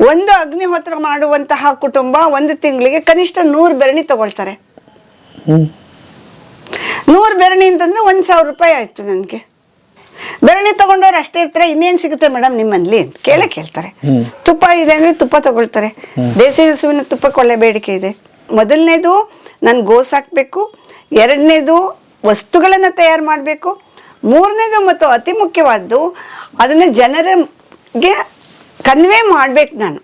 ಒಂದು ಅಗ್ನಿಹೋತ್ರ ಮಾಡುವಂತಹ ಕುಟುಂಬ ಒಂದು ತಿಂಗಳಿಗೆ ಕನಿಷ್ಠ 100 ಬೆರಣಿ ತಗೊಳ್ತಾರೆ. 100 ಬೆರಣಿ ಅಂತಂದ್ರೆ 1,000 ರೂಪಾಯಿ ಆಯ್ತು. ನನಗೆ ಬೆರಣಿ ತಗೊಂಡವ್ರು ಅಷ್ಟೇ ಇರ್ತಾರೆ, ಇನ್ನೇನು ಸಿಗುತ್ತೆ ಮೇಡಮ್ ನಿಮ್ಮಲ್ಲಿ ಅಂತ ಕೇಳ್ತಾರೆ. ತುಪ್ಪ ಇದೆ ಅಂದ್ರೆ ತುಪ್ಪ ತಗೊಳ್ತಾರೆ. ದೇಸಿ ಹಸುವಿನ ತುಪ್ಪಕ್ಕೆ ಒಳ್ಳೆ ಬೇಡಿಕೆ ಇದೆ. ಮೊದಲನೇದು ನಾನು ಗೋ ಸಾಕಬೇಕು, ಎರಡನೇದು ವಸ್ತುಗಳನ್ನು ತಯಾರು ಮಾಡಬೇಕು, ಮೂರನೇದು ಮತ್ತು ಅತಿ ಮುಖ್ಯವಾದ್ದು ಅದನ್ನು ಜನರಿಗೆ ಕನ್ವೆ ಮಾಡ್ಬೇಕು. ನಾನು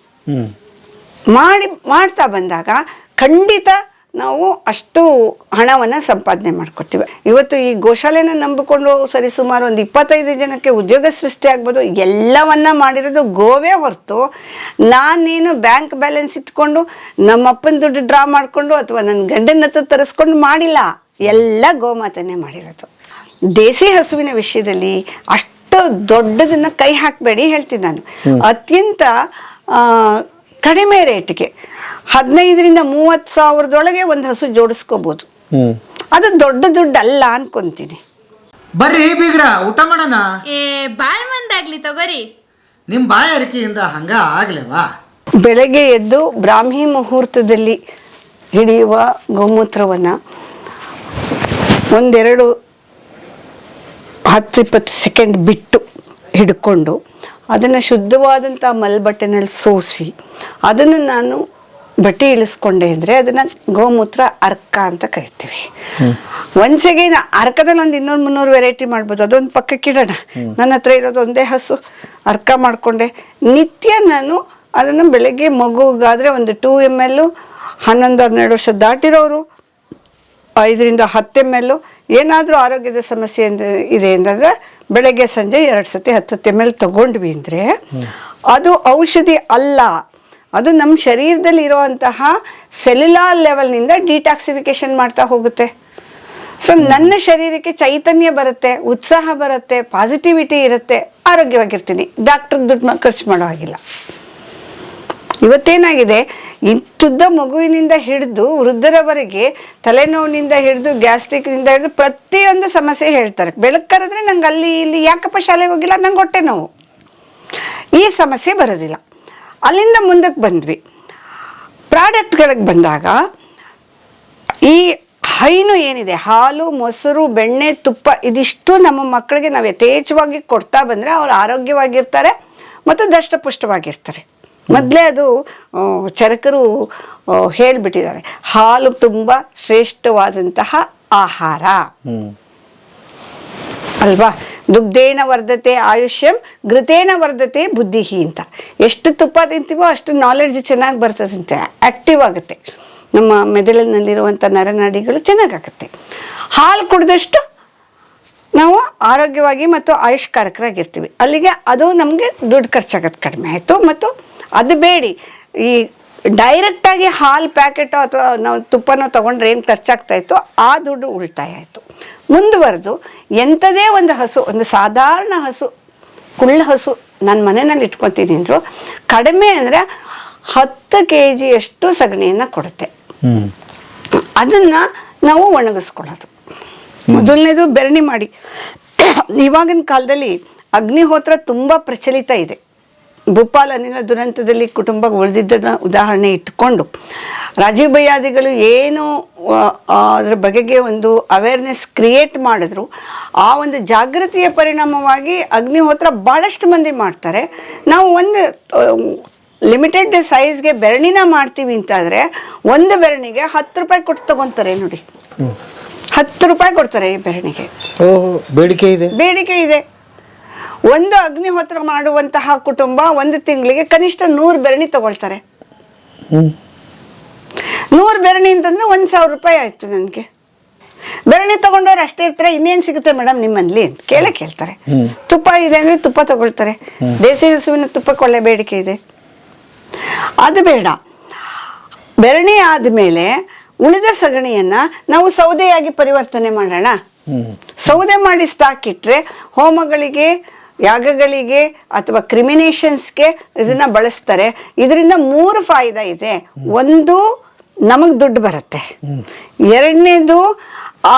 ಮಾಡ್ತಾ ಬಂದಾಗ ಖಂಡಿತ ನಾವು ಅಷ್ಟು ಹಣವನ್ನು ಸಂಪಾದನೆ ಮಾಡ್ಕೊತೀವಿ. ಇವತ್ತು ಈ ಗೋಶಾಲೆನ ನಂಬಿಕೊಂಡು ಸರಿ ಸುಮಾರು ಒಂದು 25 ಜನಕ್ಕೆ ಉದ್ಯೋಗ ಸೃಷ್ಟಿ ಆಗ್ಬೋದು. ಎಲ್ಲವನ್ನ ಮಾಡಿರೋದು ಗೋವೇ ಹೊರತು ನಾನೇನು ಬ್ಯಾಂಕ್ ಬ್ಯಾಲೆನ್ಸ್ ಇಟ್ಕೊಂಡು ನಮ್ಮಪ್ಪನ ದುಡ್ಡು ಡ್ರಾ ಮಾಡಿಕೊಂಡು ಅಥವಾ ನನ್ನ ಗಂಡನ ಹತ್ರ ತರಿಸ್ಕೊಂಡು ಮಾಡಿಲ್ಲ. ಎಲ್ಲ ಗೋಮಾತೆನೇ ಮಾಡಿರೋದು. ದೇಸಿ ಹಸುವಿನ ವಿಷಯದಲ್ಲಿ ಅಷ್ಟು ದೊಡ್ಡದನ್ನ ಕೈ ಹಾಕಬೇಡಿ ಹೇಳ್ತೀನಿ ನಾನು. ಅತ್ಯಂತ ಕಡಿಮೆ ರೇಟ್ಗೆ 15ರಿಂದ 30 ಸಾವಿರದೊಳಗೆ ಒಂದು ಹಸು ಜೋಡಿಸ್ಕೋಬಹುದು. ಅದು ದೊಡ್ಡ ದುಡ್ಡು ಅಲ್ಲ ಅನ್ಕೊಂತೀನಿ. ಬರ್ರಿ ಬೀಗ್ರ ಊಟ ಮಾಡೋಣ. ಬಾಳ್ ಮಂದಾಗ್ಲಿ ತಗೋರಿ. ನಿಮ್ ಬಾಯ ಅರಿಕೆಯಿಂದ ಹಂಗ ಆಗ್ಲೇವಾ? ಬೆಳಗ್ಗೆ ಎದ್ದು ಬ್ರಾಹ್ಮಿ ಮುಹೂರ್ತದಲ್ಲಿ ಹಿಡಿಯುವ ಗೋಮೂತ್ರವನ್ನ ಒಂದೆರಡು 10-20 ಸೆಕೆಂಡ್ ಬಿಟ್ಟು ಹಿಡ್ಕೊಂಡು ಅದನ್ನು ಶುದ್ಧವಾದಂಥ ಮಲ್ಬಟ್ಟೆನಲ್ಲಿ ಸೋಸಿ ಅದನ್ನು ನಾನು ಬಟ್ಟೆ ಇಳಿಸ್ಕೊಂಡೆ ಅಂದರೆ ಅದನ್ನು ಗೋಮೂತ್ರ ಅರ್ಕ ಅಂತ ಕರಿತೀವಿ. ಒಂದ್ಸೆಗೆ ಅರ್ಕದಲ್ಲಿ ಒಂದು 200-300 ವೆರೈಟಿ ಮಾಡ್ಬೋದು. ಅದೊಂದು ಪಕ್ಕಕ್ಕಿಡೋಣ. ನನ್ನ ಹತ್ರ ಇರೋದು ಒಂದೇ ಹಸು ಅರ್ಕ ಮಾಡಿಕೊಂಡೆ. ನಿತ್ಯ ನಾನು ಅದನ್ನು ಬೆಳಗ್ಗೆ ಮಗುಗಾದರೆ ಒಂದು 2 ml, 11-12 ವರ್ಷ ದಾಟಿರೋರು 5ರಿಂದ 10 ml. ಏನಾದರೂ ಆರೋಗ್ಯದ ಸಮಸ್ಯೆ ಇದೆ ಅಂತಂದರೆ ಬೆಳಗ್ಗೆ ಸಂಜೆ 2 ಸತಿ 10 ml ತಗೊಂಡ್ವಿ ಅಂದರೆ ಅದು ಔಷಧಿ ಅಲ್ಲ. ಅದು ನಮ್ಮ ಶರೀರದಲ್ಲಿ ಇರುವಂತಹ ಸೆಲ್ಯುಲಾರ್ ಲೆವೆಲ್ನಿಂದ ಡಿಟಾಕ್ಸಿಫಿಕೇಶನ್ ಮಾಡ್ತಾ ಹೋಗುತ್ತೆ. ಸೊ ನನ್ನ ಶರೀರಕ್ಕೆ ಚೈತನ್ಯ ಬರುತ್ತೆ, ಉತ್ಸಾಹ ಬರುತ್ತೆ, ಪಾಸಿಟಿವಿಟಿ ಇರುತ್ತೆ, ಆರೋಗ್ಯವಾಗಿರ್ತೀನಿ. ಡಾಕ್ಟರ್ ದುಡ್ಡು ಖರ್ಚು ಮಾಡೋ ಹಾಗಿಲ್ಲ. ಇವತ್ತೇನಾಗಿದೆ, ಇಂಥದ್ದ ಮಗುವಿನಿಂದ ಹಿಡಿದು ವೃದ್ಧರವರೆಗೆ ತಲೆನೋವಿನಿಂದ ಹಿಡಿದು ಗ್ಯಾಸ್ಟ್ರಿಕ್ನಿಂದ ಹಿಡಿದು ಪ್ರತಿಯೊಂದು ಸಮಸ್ಯೆ ಹೇಳ್ತಾರೆ. ಬೆಳಕು ಕರೆದ್ರೆ ನಂಗೆ ಅಲ್ಲಿ ಇಲ್ಲಿ ಯಾಕಪ್ಪ ಶಾಲೆಗೆ ಹೋಗಿಲ್ಲ, ನಂಗೆ ಹೊಟ್ಟೆ ನೋವು, ಈ ಸಮಸ್ಯೆ ಬರೋದಿಲ್ಲ. ಅಲ್ಲಿಂದ ಮುಂದಕ್ಕೆ ಬಂದ್ವಿ. ಪ್ರಾಡಕ್ಟ್ಗಳಿಗೆ ಬಂದಾಗ ಈ ಹೈನು ಏನಿದೆ, ಹಾಲು, ಮೊಸರು, ಬೆಣ್ಣೆ, ತುಪ್ಪ, ಇದಿಷ್ಟು ನಮ್ಮ ಮಕ್ಕಳಿಗೆ ನಾವು ಯಥೇಚ್ಛವಾಗಿ ಕೊಡ್ತಾ ಬಂದರೆ ಅವರು ಆರೋಗ್ಯವಾಗಿರ್ತಾರೆ ಮತ್ತು ದಷ್ಟಪುಷ್ಟವಾಗಿರ್ತಾರೆ. ಮೊದಲೇ ಅದು ಚರಕರು ಹೇಳಿಬಿಟ್ಟಿದ್ದಾರೆ, ಹಾಲು ತುಂಬ ಶ್ರೇಷ್ಠವಾದಂತಹ ಆಹಾರ ಅಲ್ವಾ. ದುಗ್ಧೇನ ವರ್ಧತೆ ಆಯುಷ್ಯಂ, ಘೃತೇನ ವರ್ಧತೆ ಬುದ್ಧಿ ಅಂತ. ಎಷ್ಟು ತುಪ್ಪ ತಿಂತೀವೋ ಅಷ್ಟು ನಾಲೆಡ್ಜ್ ಚೆನ್ನಾಗಿ ಬರ್ತದಂತೆ, ಆ್ಯಕ್ಟಿವ್ ಆಗುತ್ತೆ. ನಮ್ಮ ಮೆದುಳಿನಲ್ಲಿರುವಂಥ ನರನಾಡಿಗಳು ಚೆನ್ನಾಗಾಗುತ್ತೆ. ಹಾಲು ಕುಡಿದಷ್ಟು ನಾವು ಆರೋಗ್ಯವಾಗಿ ಮತ್ತು ಆಯುಷ್ಕಾರಕರಾಗಿರ್ತೀವಿ. ಅಲ್ಲಿಗೆ ಅದು ನಮಗೆ ದುಡ್ಡು ಖರ್ಚಾಗೋದು ಕಡಿಮೆ ಆಯಿತು. ಮತ್ತು ಅದು ಬೇಡಿ, ಈ ಡೈರೆಕ್ಟಾಗಿ ಹಾಲು ಪ್ಯಾಕೆಟು ಅಥವಾ ನಾವು ತುಪ್ಪನೋ ತೊಗೊಂಡ್ರೆ ಏನು ಖರ್ಚಾಗ್ತಾ ಇತ್ತು ಆ ದುಡ್ಡು ಉಳಿತಾಯ ಆಯಿತು. ಮುಂದುವರೆದು ಎಂಥದೇ ಒಂದು ಹಸು, ಒಂದು ಸಾಧಾರಣ ಹಸು, ಕುಳ್ಳ ಹಸು ನಾನು ಮನೆಯಲ್ಲಿ ಇಟ್ಕೊತೀನಿ ಅಂದರು ಕಡಿಮೆ ಅಂದರೆ 10 kg ಸಗಣಿಯನ್ನು ಕೊಡುತ್ತೆ. ಅದನ್ನು ನಾವು ಒಣಗಿಸ್ಕೊಳ್ಳೋದು. ಮೊದಲನೇದು ಬೆರಣಿ ಮಾಡಿ. ಇವಾಗಿನ ಕಾಲದಲ್ಲಿ ಅಗ್ನಿಹೋತ್ರ ತುಂಬ ಪ್ರಚಲಿತ ಇದೆ. ಭೂಪಾಲ್ ಅನಿಲ ದುರಂತದಲ್ಲಿ ಕುಟುಂಬ ಉಳಿದಿದ್ದನ್ನ ಉದಾಹರಣೆ ಇಟ್ಕೊಂಡು ರಾಜೀವ್ ಭಯ್ಯಾದಿಗಳು ಏನು ಅದರ ಬಗೆಗೆ ಒಂದು ಅವೇರ್ನೆಸ್ ಕ್ರಿಯೇಟ್ ಮಾಡಿದ್ರು. ಆ ಒಂದು ಜಾಗೃತಿಯ ಪರಿಣಾಮವಾಗಿ ಅಗ್ನಿಹೋತ್ರ ಭಾಳಷ್ಟು ಮಂದಿ ಮಾಡ್ತಾರೆ. ನಾವು ಒಂದು ಲಿಮಿಟೆಡ್ ಸೈಜ್ಗೆ ಬೆರಣಿನ ಮಾಡ್ತೀವಿ ಅಂತಾದರೆ ಒಂದು ಬೆರಣಿಗೆ 10 ರೂಪಾಯಿ ಕೊಟ್ಟು ತಗೊತಾರೆ ನೋಡಿ. 10 ರೂಪಾಯಿ ಕೊಡ್ತಾರೆ ಈ ಬೆರಣಿಗೆ. ಬೇಡಿಕೆ ಇದೆ. ಒಂದು ಅಗ್ನಿಹೋತ್ರ ಮಾಡುವಂತಹ ಕುಟುಂಬ ಒಂದು ತಿಂಗಳಿಗೆ ಕನಿಷ್ಠ 100 ಬೆರಣಿ ತಗೊಳ್ತಾರೆ. 100 ಬೆರಣಿ ಅಂತಂದ್ರೆ 1,000 ರೂಪಾಯಿ ಆಯ್ತು. ನನಗೆ ಬೆರಣಿ ತಗೊಂಡವ್ರು ಅಷ್ಟೇ ಇರ್ತಾರೆ, ಇನ್ನೇನು ಸಿಗುತ್ತೆ ಮೇಡಮ್ ನಿಮ್ಮಲ್ಲಿ ಅಂತ ಕೇಳ್ತಾರೆ. ತುಪ್ಪ ಇದೆ ಅಂದ್ರೆ ತುಪ್ಪ ತಗೊಳ್ತಾರೆ. ದೇಸಿ ಹಸುವಿನ ತುಪ್ಪಕ್ಕೆ ಒಳ್ಳೆ ಬೇಡಿಕೆ ಇದೆ. ಅದು ಬೇಡ. ಬೆರಣಿ ಆದಮೇಲೆ ಉಳಿದ ಸಗಣಿಯನ್ನ ನಾವು ಸೌದೆಯಾಗಿ ಪರಿವರ್ತನೆ ಮಾಡೋಣ. ಸೌದೆ ಮಾಡಿ ಸ್ಟಾಕ್ ಇಟ್ಟರೆ ಹೋಮಗಳಿಗೆ, ಯಾಗಗಳಿಗೆ ಅಥವಾ ಕ್ರಿಮಿನೇಷನ್ಸ್ಗೆ ಇದನ್ನ ಬಳಸ್ತಾರೆ. ಇದರಿಂದ 3 ಫಾಯ್ದಾ ಇದೆ. ಒಂದು, ನಮಗೆ ದುಡ್ಡು ಬರುತ್ತೆ. ಎರಡನೇದು, ಆ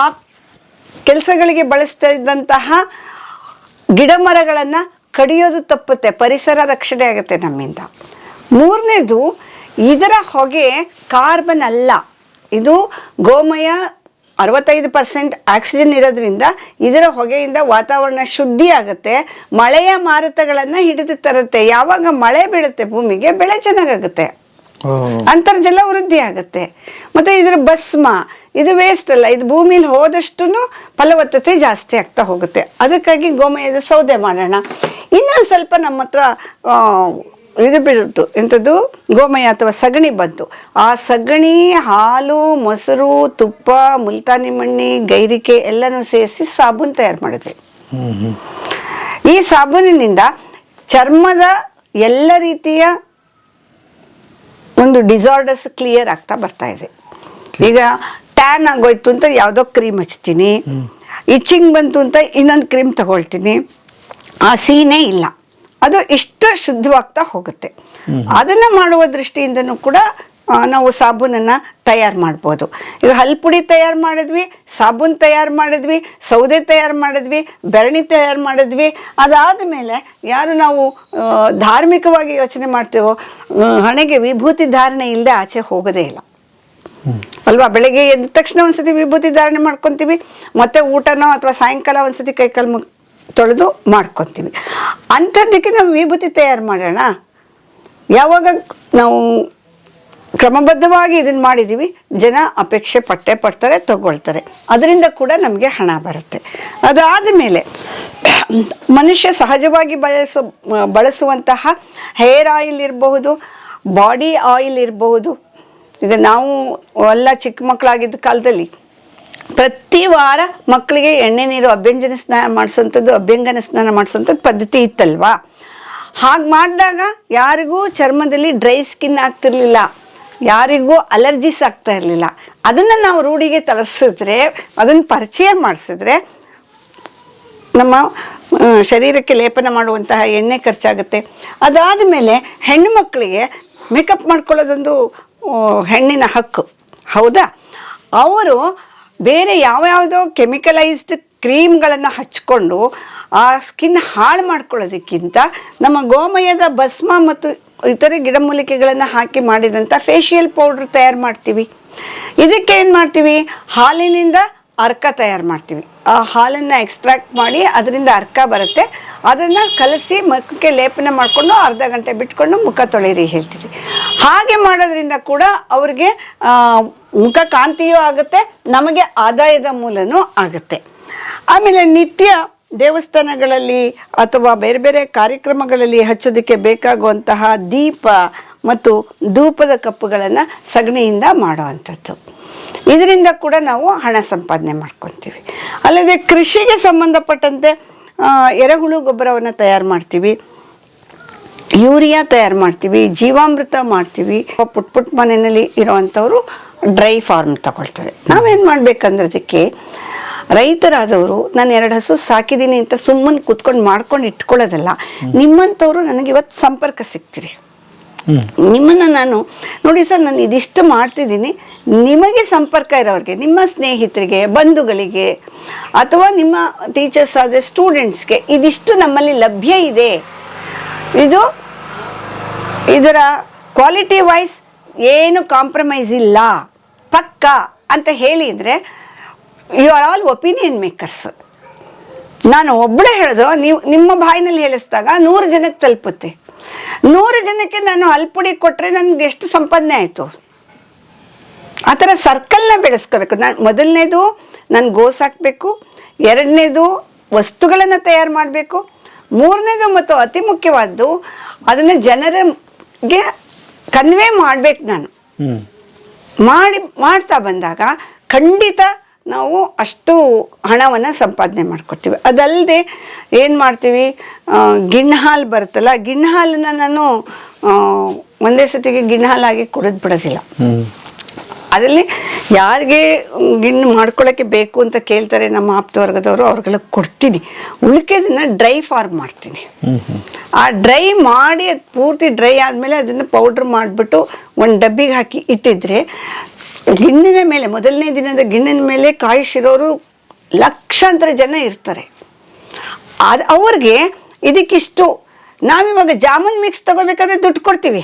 ಕೆಲಸಗಳಿಗೆ ಬಳಸ್ತಾ ಇದ್ದಂತಹ ಗಿಡ ಮರಗಳನ್ನು ಕಡಿಯೋದು ತಪ್ಪುತ್ತೆ, ಪರಿಸರ ರಕ್ಷಣೆ ಆಗುತ್ತೆ ನಮ್ಮಿಂದ. ಮೂರನೇದು, ಇದರ ಹೊಗೆ ಕಾರ್ಬನ್ ಅಲ್ಲ. ಇದು ಗೋಮಯ 65% ಆಕ್ಸಿಜನ್ ಇರೋದ್ರಿಂದ ಇದರ ಹೊಗೆಯಿಂದ ವಾತಾವರಣ ಶುದ್ಧಿ ಆಗುತ್ತೆ, ಮಳೆಯ ಮಾರುತಗಳನ್ನು ಹಿಡಿದು ತರುತ್ತೆ. ಯಾವಾಗ ಮಳೆ ಬೀಳುತ್ತೆ ಭೂಮಿಗೆ, ಬೆಳೆ ಚೆನ್ನಾಗಾಗುತ್ತೆ, ಅಂತರ್ಜಲ ವೃದ್ಧಿ ಆಗುತ್ತೆ. ಮತ್ತು ಇದರ ಭಸ್ಮ, ಇದು ವೇಸ್ಟ್ ಅಲ್ಲ, ಇದು ಭೂಮಿಲಿ ಹೋದಷ್ಟು ಫಲವತ್ತತೆ ಜಾಸ್ತಿ ಆಗ್ತಾ ಹೋಗುತ್ತೆ. ಅದಕ್ಕಾಗಿ ಗೋಮಯದ ಸೌದೆ ಮಾಡೋಣ. ಇನ್ನೊಂದು ಸ್ವಲ್ಪ ನಮ್ಮ ಹತ್ರ ಇದು ಬಿಡುತ್ತು, ಎಂಥದ್ದು, ಗೋಮಯ ಅಥವಾ ಸಗಣಿ ಬಂತು. ಆ ಸಗಣಿ, ಹಾಲು, ಮೊಸರು, ತುಪ್ಪ, ಮುಲ್ತಾನಿ ಮಣ್ಣಿ, ಗೈರಿಕೆ ಎಲ್ಲನೂ ಸೇರಿಸಿ ಸಾಬೂನು ತಯಾರು ಮಾಡಿದ್ವಿ. ಈ ಸಾಬೂನಿನಿಂದ ಚರ್ಮದ ಎಲ್ಲ ರೀತಿಯ ಒಂದು ಡಿಸಾರ್ಡರ್ಸ್ ಕ್ಲಿಯರ್ ಆಗ್ತಾ ಬರ್ತಾ ಇದೆ. ಈಗ ಟ್ಯಾನ್ ಆಗೋಯ್ತು ಅಂತ ಯಾವುದೋ ಕ್ರೀಮ್ ಹಚ್ತೀನಿ, ಇಚ್ಚಿಂಗ್ ಬಂತು ಅಂತ ಇನ್ನೊಂದು ಕ್ರೀಮ್ ತಗೊಳ್ತೀನಿ, ಆ ಸೀನೇ ಇಲ್ಲ, ಅದು ಇಷ್ಟು ಶುದ್ಧವಾಗ್ತಾ ಹೋಗುತ್ತೆ. ಅದನ್ನು ಮಾಡುವ ದೃಷ್ಟಿಯಿಂದನೂ ಕೂಡ ನಾವು ಸಾಬೂನನ್ನು ತಯಾರು ಮಾಡ್ಬೋದು. ಈಗ ಹಲ್ಪುಡಿ ತಯಾರು ಮಾಡಿದ್ವಿ, ಸಾಬೂನು ತಯಾರು ಮಾಡಿದ್ವಿ, ಸೌದೆ ತಯಾರು ಮಾಡಿದ್ವಿ, ಬೆರಣಿ ತಯಾರು ಮಾಡಿದ್ವಿ. ಅದಾದ ಮೇಲೆ ಯಾರು ನಾವು ಧಾರ್ಮಿಕವಾಗಿ ಯೋಚನೆ ಮಾಡ್ತೀವೋ, ಹಣೆಗೆ ವಿಭೂತಿ ಧಾರಣೆ ಇಲ್ಲದೆ ಆಚೆ ಹೋಗೋದೇ ಇಲ್ಲ ಅಲ್ವಾ. ಬೆಳಗ್ಗೆ ಎದ್ದ ತಕ್ಷಣ ಒಂದ್ಸತಿ ವಿಭೂತಿ ಧಾರಣೆ ಮಾಡ್ಕೊತೀವಿ, ಮತ್ತೆ ಊಟನೋ ಅಥವಾ ಸಾಯಂಕಾಲ ಒಂದ್ಸತಿ ಕೈಕಾಲು ತೊಳೆದು ಮಾಡ್ಕೊತೀವಿ. ಅಂಥದ್ದಕ್ಕೆ ನಾವು ವಿಭೂತಿ ತಯಾರು ಮಾಡೋಣ. ಯಾವಾಗ ನಾವು ಕ್ರಮಬದ್ಧವಾಗಿ ಇದನ್ನು ಮಾಡಿದ್ದೀವಿ, ಜನ ಅಪೇಕ್ಷೆ ಪಡ್ತಾರೆ, ತಗೊಳ್ತಾರೆ, ಅದರಿಂದ ಕೂಡ ನಮಗೆ ಹಣ ಬರುತ್ತೆ. ಅದಾದ ಮೇಲೆ ಮನುಷ್ಯ ಸಹಜವಾಗಿ ಬಳಸುವಂತಹ ಹೇರ್ ಆಯಿಲ್ ಇರಬಹುದು, ಬಾಡಿ ಆಯಿಲ್ ಇರಬಹುದು. ಈಗ ನಾವು ಎಲ್ಲ ಚಿಕ್ಕ ಮಕ್ಕಳಾಗಿದ್ದ ಕಾಲದಲ್ಲಿ ಪ್ರತಿ ವಾರ ಮಕ್ಕಳಿಗೆ ಎಣ್ಣೆ ನೀರು ಅಭ್ಯಂಜನ ಸ್ನಾನ ಮಾಡಿಸೋಂಥದ್ದು, ಅಭ್ಯಂಗನ ಸ್ನಾನ ಮಾಡಿಸೋಂಥದ್ದು ಪದ್ಧತಿ ಇತ್ತಲ್ವಾ. ಹಾಗೆ ಮಾಡಿದಾಗ ಯಾರಿಗೂ ಚರ್ಮದಲ್ಲಿ ಡ್ರೈ ಸ್ಕಿನ್ ಆಗ್ತಿರ್ಲಿಲ್ಲ, ಯಾರಿಗೂ ಅಲರ್ಜೀಸ್ ಆಗ್ತಾ ಇರಲಿಲ್ಲ. ಅದನ್ನು ನಾವು ರೂಢಿಗೆ ತರಿಸಿದ್ರೆ, ಅದನ್ನು ಪರಿಚಯ ಮಾಡಿಸಿದ್ರೆ ನಮ್ಮ ಶರೀರಕ್ಕೆ ಲೇಪನ ಮಾಡುವಂತಹ ಎಣ್ಣೆ ಖರ್ಚಾಗುತ್ತೆ. ಅದಾದ ಮೇಲೆ ಹೆಣ್ಣು ಮಕ್ಕಳಿಗೆ ಮೇಕಪ್ ಮಾಡ್ಕೊಳ್ಳೋದೊಂದು ಹೆಣ್ಣಿನ ಹಕ್ಕು, ಹೌದಾ. ಅವರು ಬೇರೆ ಯಾವ್ಯಾವುದೋ ಕೆಮಿಕಲೈಸ್ಡ್ ಕ್ರೀಮ್ಗಳನ್ನು ಹಚ್ಕೊಂಡು ಆ ಸ್ಕಿನ್ ಹಾಳು ಮಾಡ್ಕೊಳ್ಳೋದಕ್ಕಿಂತ ನಮ್ಮ ಗೋಮಯದ ಭಸ್ಮ ಮತ್ತು ಇತರೆ ಗಿಡಮೂಲಿಕೆಗಳನ್ನು ಹಾಕಿ ಮಾಡಿದಂಥ ಫೇಶಿಯಲ್ ಪೌಡ್ರ್ ತಯಾರು ಮಾಡ್ತೀವಿ. ಇದಕ್ಕೆ ಏನು ಮಾಡ್ತೀವಿ, ಹಾಲಿನಿಂದ ಅರ್ಕ ತಯಾರು ಮಾಡ್ತೀವಿ. ಆ ಹಾಲನ್ನು ಎಕ್ಸ್ಟ್ರಾಕ್ಟ್ ಮಾಡಿ ಅದರಿಂದ ಅರ್ಕ ಬರುತ್ತೆ, ಅದನ್ನು ಕಲಸಿ ಮುಖಕ್ಕೆ ಲೇಪನ ಮಾಡಿಕೊಂಡು ಅರ್ಧ ಗಂಟೆ ಬಿಟ್ಕೊಂಡು ಮುಖ ತೊಳೆಯಿರಿ ಹೇಳ್ತೀವಿ. ಹಾಗೆ ಮಾಡೋದ್ರಿಂದ ಕೂಡ ಅವ್ರಿಗೆ ಮುಖ ಕಾಂತಿಯೂ ಆಗುತ್ತೆ, ನಮಗೆ ಆದಾಯದ ಮೂಲನೂ ಆಗುತ್ತೆ. ಆಮೇಲೆ ನಿತ್ಯ ದೇವಸ್ಥಾನಗಳಲ್ಲಿ ಅಥವಾ ಬೇರೆ ಬೇರೆ ಕಾರ್ಯಕ್ರಮಗಳಲ್ಲಿ ಹಚ್ಚೋದಕ್ಕೆ ಬೇಕಾಗುವಂತಹ ದೀಪ ಮತ್ತು ಧೂಪದ ಕಪ್ಪುಗಳನ್ನು ಸಗಣಿಯಿಂದ ಮಾಡುವಂಥದ್ದು. ಇದರಿಂದ ಕೂಡ ನಾವು ಹಣ ಸಂಪಾದನೆ ಮಾಡ್ಕೊತೀವಿ. ಅಲ್ಲದೆ ಕೃಷಿಗೆ ಸಂಬಂಧಪಟ್ಟಂತೆ ಎರೆಹುಳು ಗೊಬ್ಬರವನ್ನು ತಯಾರು ಮಾಡ್ತೀವಿ, ಯೂರಿಯಾ ತಯಾರು ಮಾಡ್ತೀವಿ, ಜೀವಾಮೃತ ಮಾಡ್ತೀವಿ. ಪುಟ್ ಮನೆಯಲ್ಲಿ ಇರೋವಂಥವ್ರು ಡ್ರೈ ಫಾರ್ಮ್ ತಗೊಳ್ತಾರೆ. ನಾವೇನು ಮಾಡ್ಬೇಕಂದ್ರೆ ಅದಕ್ಕೆ ರೈತರಾದವರು ನಾನು 2 ಹಸು ಸಾಕಿದ್ದೀನಿ ಅಂತ ಸುಮ್ಮನೆ ಕೂತ್ಕೊಂಡು ಮಾಡ್ಕೊಂಡು ಇಟ್ಕೊಳ್ಳೋದಲ್ಲ. ನಿಮ್ಮಂಥವ್ರು ನನಗೆ ಇವತ್ತು ಸಂಪರ್ಕ ಸಿಗ್ತೀರಿ. ನಿಮ್ಮನ್ನು ನಾನು ನೋಡಿ ಸರ್, ನಾನು ಇದಿಷ್ಟು ಮಾಡ್ತಿದ್ದೀನಿ, ನಿಮಗೆ ಸಂಪರ್ಕ ಇರೋರಿಗೆ, ನಿಮ್ಮ ಸ್ನೇಹಿತರಿಗೆ, ಬಂಧುಗಳಿಗೆ ಅಥವಾ ನಿಮ್ಮ ಟೀಚರ್ಸ್ ಆದರೆ ಸ್ಟೂಡೆಂಟ್ಸ್ಗೆ ಇದಿಷ್ಟು ನಮ್ಮಲ್ಲಿ ಲಭ್ಯ ಇದೆ, ಇದರ ಕ್ವಾಲಿಟಿ ವೈಸ್ ಏನು ಕಾಂಪ್ರಮೈಸ್ ಇಲ್ಲ, ಪಕ್ಕ ಅಂತ ಹೇಳಿದರೆ you are all opinion makers. ನಾನು ಒಬ್ಬಳೇ ಹೇಳಿದ್ರು, ನೀವು ನಿಮ್ಮ ಬಾಯಿನಲ್ಲಿ ಹೇಳಿಸಿದಾಗ 100 ಜನಕ್ಕೆ ತಲುಪುತ್ತೆ. 100 ಜನಕ್ಕೆ ನಾನು ಹಲ್ಪುಡಿ ಕೊಟ್ಟರೆ ನನಗೆ ಎಷ್ಟು ಸಂಪಾದನೆ ಆಯಿತು. ಆ ಥರ ಸರ್ಕಲ್ನ ಬೆಳೆಸ್ಕೋಬೇಕು. ಮೊದಲನೇದು ನಾನು ಗೋಸ್ ಹಾಕಬೇಕು, 2ನೇದು ವಸ್ತುಗಳನ್ನು ತಯಾರು ಮಾಡಬೇಕು, 3ನೇದು ಮತ್ತು ಅತಿ ಮುಖ್ಯವಾದ್ದು ಅದನ್ನು ಜನರಿಗೆ ಕನ್ವೆ ಮಾಡಬೇಕು. ನಾನು ಮಾಡ್ತಾ ಬಂದಾಗ ಖಂಡಿತ ನಾವು ಅಷ್ಟು ಹಣವನ್ನು ಸಂಪಾದನೆ ಮಾಡ್ಕೊಡ್ತೀವಿ. ಅದಲ್ಲದೆ ಏನು ಮಾಡ್ತೀವಿ, ಗಿಣ್ಣು ಹಾಲು ಬರುತ್ತಲ್ಲ, ಗಿಣ್ಣು ಹಾಲನ್ನು ನಾನು ಒಂದೇ ಸತಿಗೆ ಗಿಣ್ಣು ಹಾಲಾಗಿ ಕುಡಿದು ಬಿಡೋದಿಲ್ಲ. ಅದರಲ್ಲಿ ಯಾರಿಗೆ ಗಿಣ್ಣು ಮಾಡ್ಕೊಳ್ಳೋಕ್ಕೆ ಬೇಕು ಅಂತ ಕೇಳ್ತಾರೆ ನಮ್ಮ ಆಪ್ತವರ್ಗದವರು, ಅವ್ರಿಗೆಲ್ಲ ಕೊಡ್ತೀನಿ. ಉಳಿಕೆದನ್ನು ಡ್ರೈ ಫಾರ್ಮ್ ಮಾಡ್ತೀನಿ. ಆ ಡ್ರೈ ಮಾಡಿ ಅದು ಪೂರ್ತಿ ಡ್ರೈ ಆದಮೇಲೆ ಅದನ್ನು ಪೌಡ್ರ್ ಮಾಡಿಬಿಟ್ಟು ಒಂದು ಡಬ್ಬಿಗೆ ಹಾಕಿ ಇಟ್ಟಿದ್ರೆ ಗಿಣ್ಣಿನ ಮೇಲೆ, ಮೊದಲನೇ ದಿನದ ಗಿಣ್ಣಿನ ಮೇಲೆ ಕಾಯಿಸಿರೋರು ಲಕ್ಷಾಂತರ ಜನ ಇರ್ತಾರೆ. ಅವ್ರಿಗೆ ಇದಕ್ಕಿಷ್ಟು. ನಾವಿವಾಗ ಜಾಮೂನ್ ಮಿಕ್ಸ್ ತಗೋಬೇಕಾದ್ರೆ ದುಡ್ಡು ಕೊಡ್ತೀವಿ,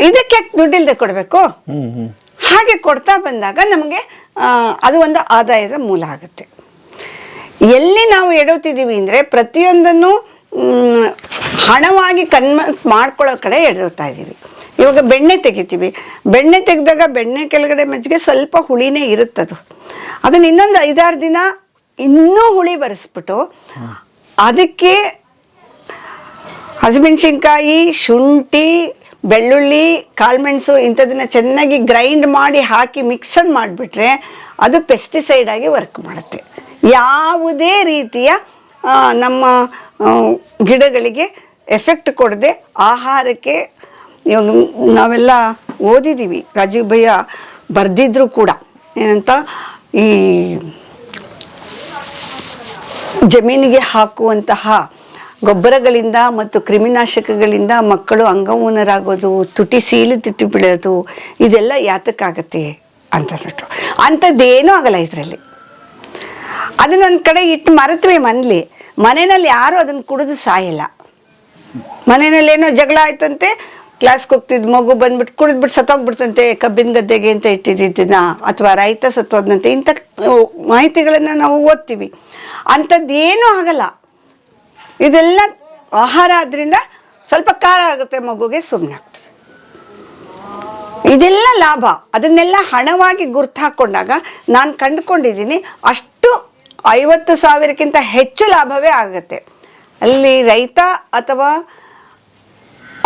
ಇದಕ್ಕೆ ದುಡ್ಡಿಲ್ದೆ ಕೊಡಬೇಕು. ಹಾಗೆ ಕೊಡ್ತಾ ಬಂದಾಗ ನಮಗೆ ಅದು ಒಂದು ಆದಾಯದ ಮೂಲ ಆಗುತ್ತೆ. ಎಲ್ಲಿ ನಾವು ಎಡುತ್ತಿದ್ದೀವಿ ಅಂದರೆ ಪ್ರತಿಯೊಂದನ್ನು ಹಣವಾಗಿ ಮಾಡ್ಕೊಳ್ಳೋ ಕಡೆ ಎಡುತ್ತಾ ಇದ್ದೀವಿ. ಇವಾಗ ಬೆಣ್ಣೆ ತೆಗಿತೀವಿ, ಬೆಣ್ಣೆ ತೆಗೆದಾಗ ಬೆಣ್ಣೆ ಕೆಳಗಡೆ ಮಜ್ಜಿಗೆ ಸ್ವಲ್ಪ ಹುಳಿನೇ ಇರುತ್ತದು. ಅದನ್ನು ಇನ್ನೊಂದು 5-6 ದಿನ ಇನ್ನೂ ಹುಳಿ ಬರೆಸ್ಬಿಟ್ಟು ಅದಕ್ಕೆ ಹಸಿಮೆಣಸಿನ್ಕಾಯಿ, ಶುಂಠಿ, ಬೆಳ್ಳುಳ್ಳಿ, ಕಾಳುಮೆಣಸು ಇಂಥದನ್ನ ಚೆನ್ನಾಗಿ ಗ್ರೈಂಡ್ ಮಾಡಿ ಹಾಕಿ ಮಿಕ್ಸರ್ ಮಾಡಿಬಿಟ್ರೆ ಅದು ಪೆಸ್ಟಿಸೈಡ್ ಆಗಿ ವರ್ಕ್ ಮಾಡುತ್ತೆ. ಯಾವುದೇ ರೀತಿಯ ನಮ್ಮ ಗಿಡಗಳಿಗೆ ಎಫೆಕ್ಟ್ ಕೊಡದೆ ಆಹಾರಕ್ಕೆ. ಇವಾಗ ನಾವೆಲ್ಲ ಓದಿದ್ದೀವಿ, ರಾಜೀವ್ ಭಯ್ಯ ಬರೆದಿದ್ರು ಕೂಡ ಏನಂತ, ಈ ಜಮೀನಿಗೆ ಹಾಕುವಂತಹ ಗೊಬ್ಬರಗಳಿಂದ ಮತ್ತು ಕ್ರಿಮಿನಾಶಕಗಳಿಂದ ಮಕ್ಕಳು ಅಂಗಮೂನರಾಗೋದು, ತುಟಿ ತುಟಿ ಬಿಡೋದು, ಇದೆಲ್ಲ ಯಾತಕ್ಕಾಗತ್ತೆ ಅಂತಂದ್ಬಿಟ್ಟು. ಅಂಥದ್ದೇನೂ ಆಗಲ್ಲ ಇದರಲ್ಲಿ. ಅದನ್ನೊಂದು ಕಡೆ ಇಟ್ಟು ಮರೆತ್ವಿ ಮನೆಯಲ್ಲಿ ಯಾರು ಅದನ್ನು ಕುಡಿದು ಸಾಯಿಲ್ಲ. ಮನೆಯಲ್ಲಿ ಏನೋ ಜಗಳ ಆಯ್ತಂತೆ, ಕ್ಲಾಸ್ಗೆ ಹೋಗ್ತಿದ್ದು ಮಗು ಬಂದ್ಬಿಟ್ಟು ಕುಡಿದ್ಬಿಟ್ಟು ಸತ್ತೋಗ್ಬಿಡ್ತಂತೆ ಕಬ್ಬಿನ ಗದ್ದೆಗೆ ಅಂತ ಇಟ್ಟಿದ್ದನ್ನ, ಅಥವಾ ರೈತ ಸತ್ತೋದ್ನಂತೆ, ಇಂಥ ಮಾಹಿತಿಗಳನ್ನು ನಾವು ಓದ್ತೀವಿ. ಅಂಥದ್ದೇನೂ ಆಗಲ್ಲ. ಇದೆಲ್ಲ ಆಹಾರ ಆದ್ರಿಂದ ಸ್ವಲ್ಪ ಖಾರ ಆಗುತ್ತೆ ಮಗುಗೆ, ಸುಮ್ಮನೆ ಆಗ್ತದೆ. ಇದೆಲ್ಲ ಲಾಭ. ಅದನ್ನೆಲ್ಲ ಹಣವಾಗಿ ಗುರ್ತು ಹಾಕ್ಕೊಂಡಾಗ ನಾನು ಕಂಡುಕೊಂಡಿದ್ದೀನಿ ಅಷ್ಟು 50,000ಕ್ಕಿಂತ ಹೆಚ್ಚು ಲಾಭವೇ ಆಗುತ್ತೆ. ಅಲ್ಲಿ ರೈತ ಅಥವಾ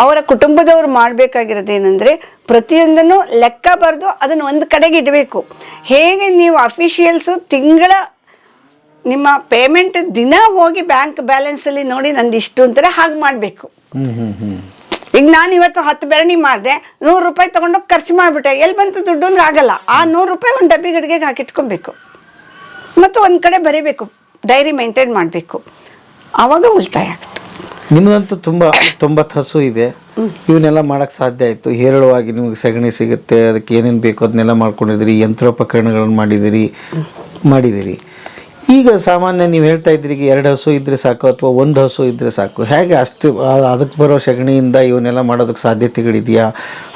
ಅವರ ಕುಟುಂಬದವರು ಮಾಡಬೇಕಾಗಿರೋದೇನೆಂದರೆ ಪ್ರತಿಯೊಂದನ್ನು ಲೆಕ್ಕ ಬರೆದು ಅದನ್ನು ಒಂದು ಕಡೆಗೆ ಇಡಬೇಕು. ಹೇಗೆ ನೀವು ಅಫಿಷಿಯಲ್ಸು ನಿಮ್ಮ ಪೇಮೆಂಟ್ ದಿನ ಹೋಗಿ ಬ್ಯಾಂಕ್ ಬ್ಯಾಲೆನ್ಸಲ್ಲಿ ನೋಡಿ ನಂದು ಇಷ್ಟು ಅಂತಾರೆ, ಹಾಗೆ ಮಾಡಬೇಕು. ಈಗ ನಾನು ಇವತ್ತು 10 ಬೆರಣಿ ಮಾಡಿದೆ, 100 ರೂಪಾಯಿ ತೊಗೊಂಡೋಗಿ ಖರ್ಚು ಮಾಡಿಬಿಟ್ಟೆ, ಎಲ್ಲಿ ಬಂತು ದುಡ್ಡು ಅಂದ್ರೆ ಆಗಲ್ಲ. ಆ 100 ರೂಪಾಯಿ ಒಂದು ಡಬ್ಬಿ ಗಡಿಗೆಗೆ ಹಾಕಿಟ್ಕೊಬೇಕು ಮತ್ತು ಒಂದು ಕಡೆ ಬರೀಬೇಕು, ಡೈರಿ ಮೇಂಟೈನ್ ಮಾಡಬೇಕು. ಆವಾಗ ಉಳಿತಾಯ ಆಗುತ್ತೆ. ನಿಮ್ಮದಂತೂ 90 ಹಸು ಇದೆ, ಇವನ್ನೆಲ್ಲ ಮಾಡೋಕ್ಕೆ ಸಾಧ್ಯ ಆಯಿತು. ಹೇರಳವಾಗಿ ನಿಮಗೆ ಸಗಣಿ ಸಿಗುತ್ತೆ, ಅದಕ್ಕೆ ಏನೇನು ಬೇಕು ಅದನ್ನೆಲ್ಲ ಮಾಡ್ಕೊಂಡಿದ್ದೀರಿ, ಯಂತ್ರೋಪಕರಣಗಳನ್ನು ಮಾಡಿದ್ದೀರಿ. ಈಗ ಸಾಮಾನ್ಯ ನೀವು ಹೇಳ್ತಾ ಇದ್ದೀರಿ 2 ಹಸು ಇದ್ದರೆ ಸಾಕು ಅಥವಾ 1 ಹಸು ಇದ್ದರೆ ಸಾಕು. ಹೇಗೆ ಅಷ್ಟು ಅದಕ್ಕೆ ಬರೋ ಸಗಣಿಯಿಂದ ಇವನ್ನೆಲ್ಲ ಮಾಡೋದಕ್ಕೆ ಸಾಧ್ಯತೆಗಳಿದೆಯಾ,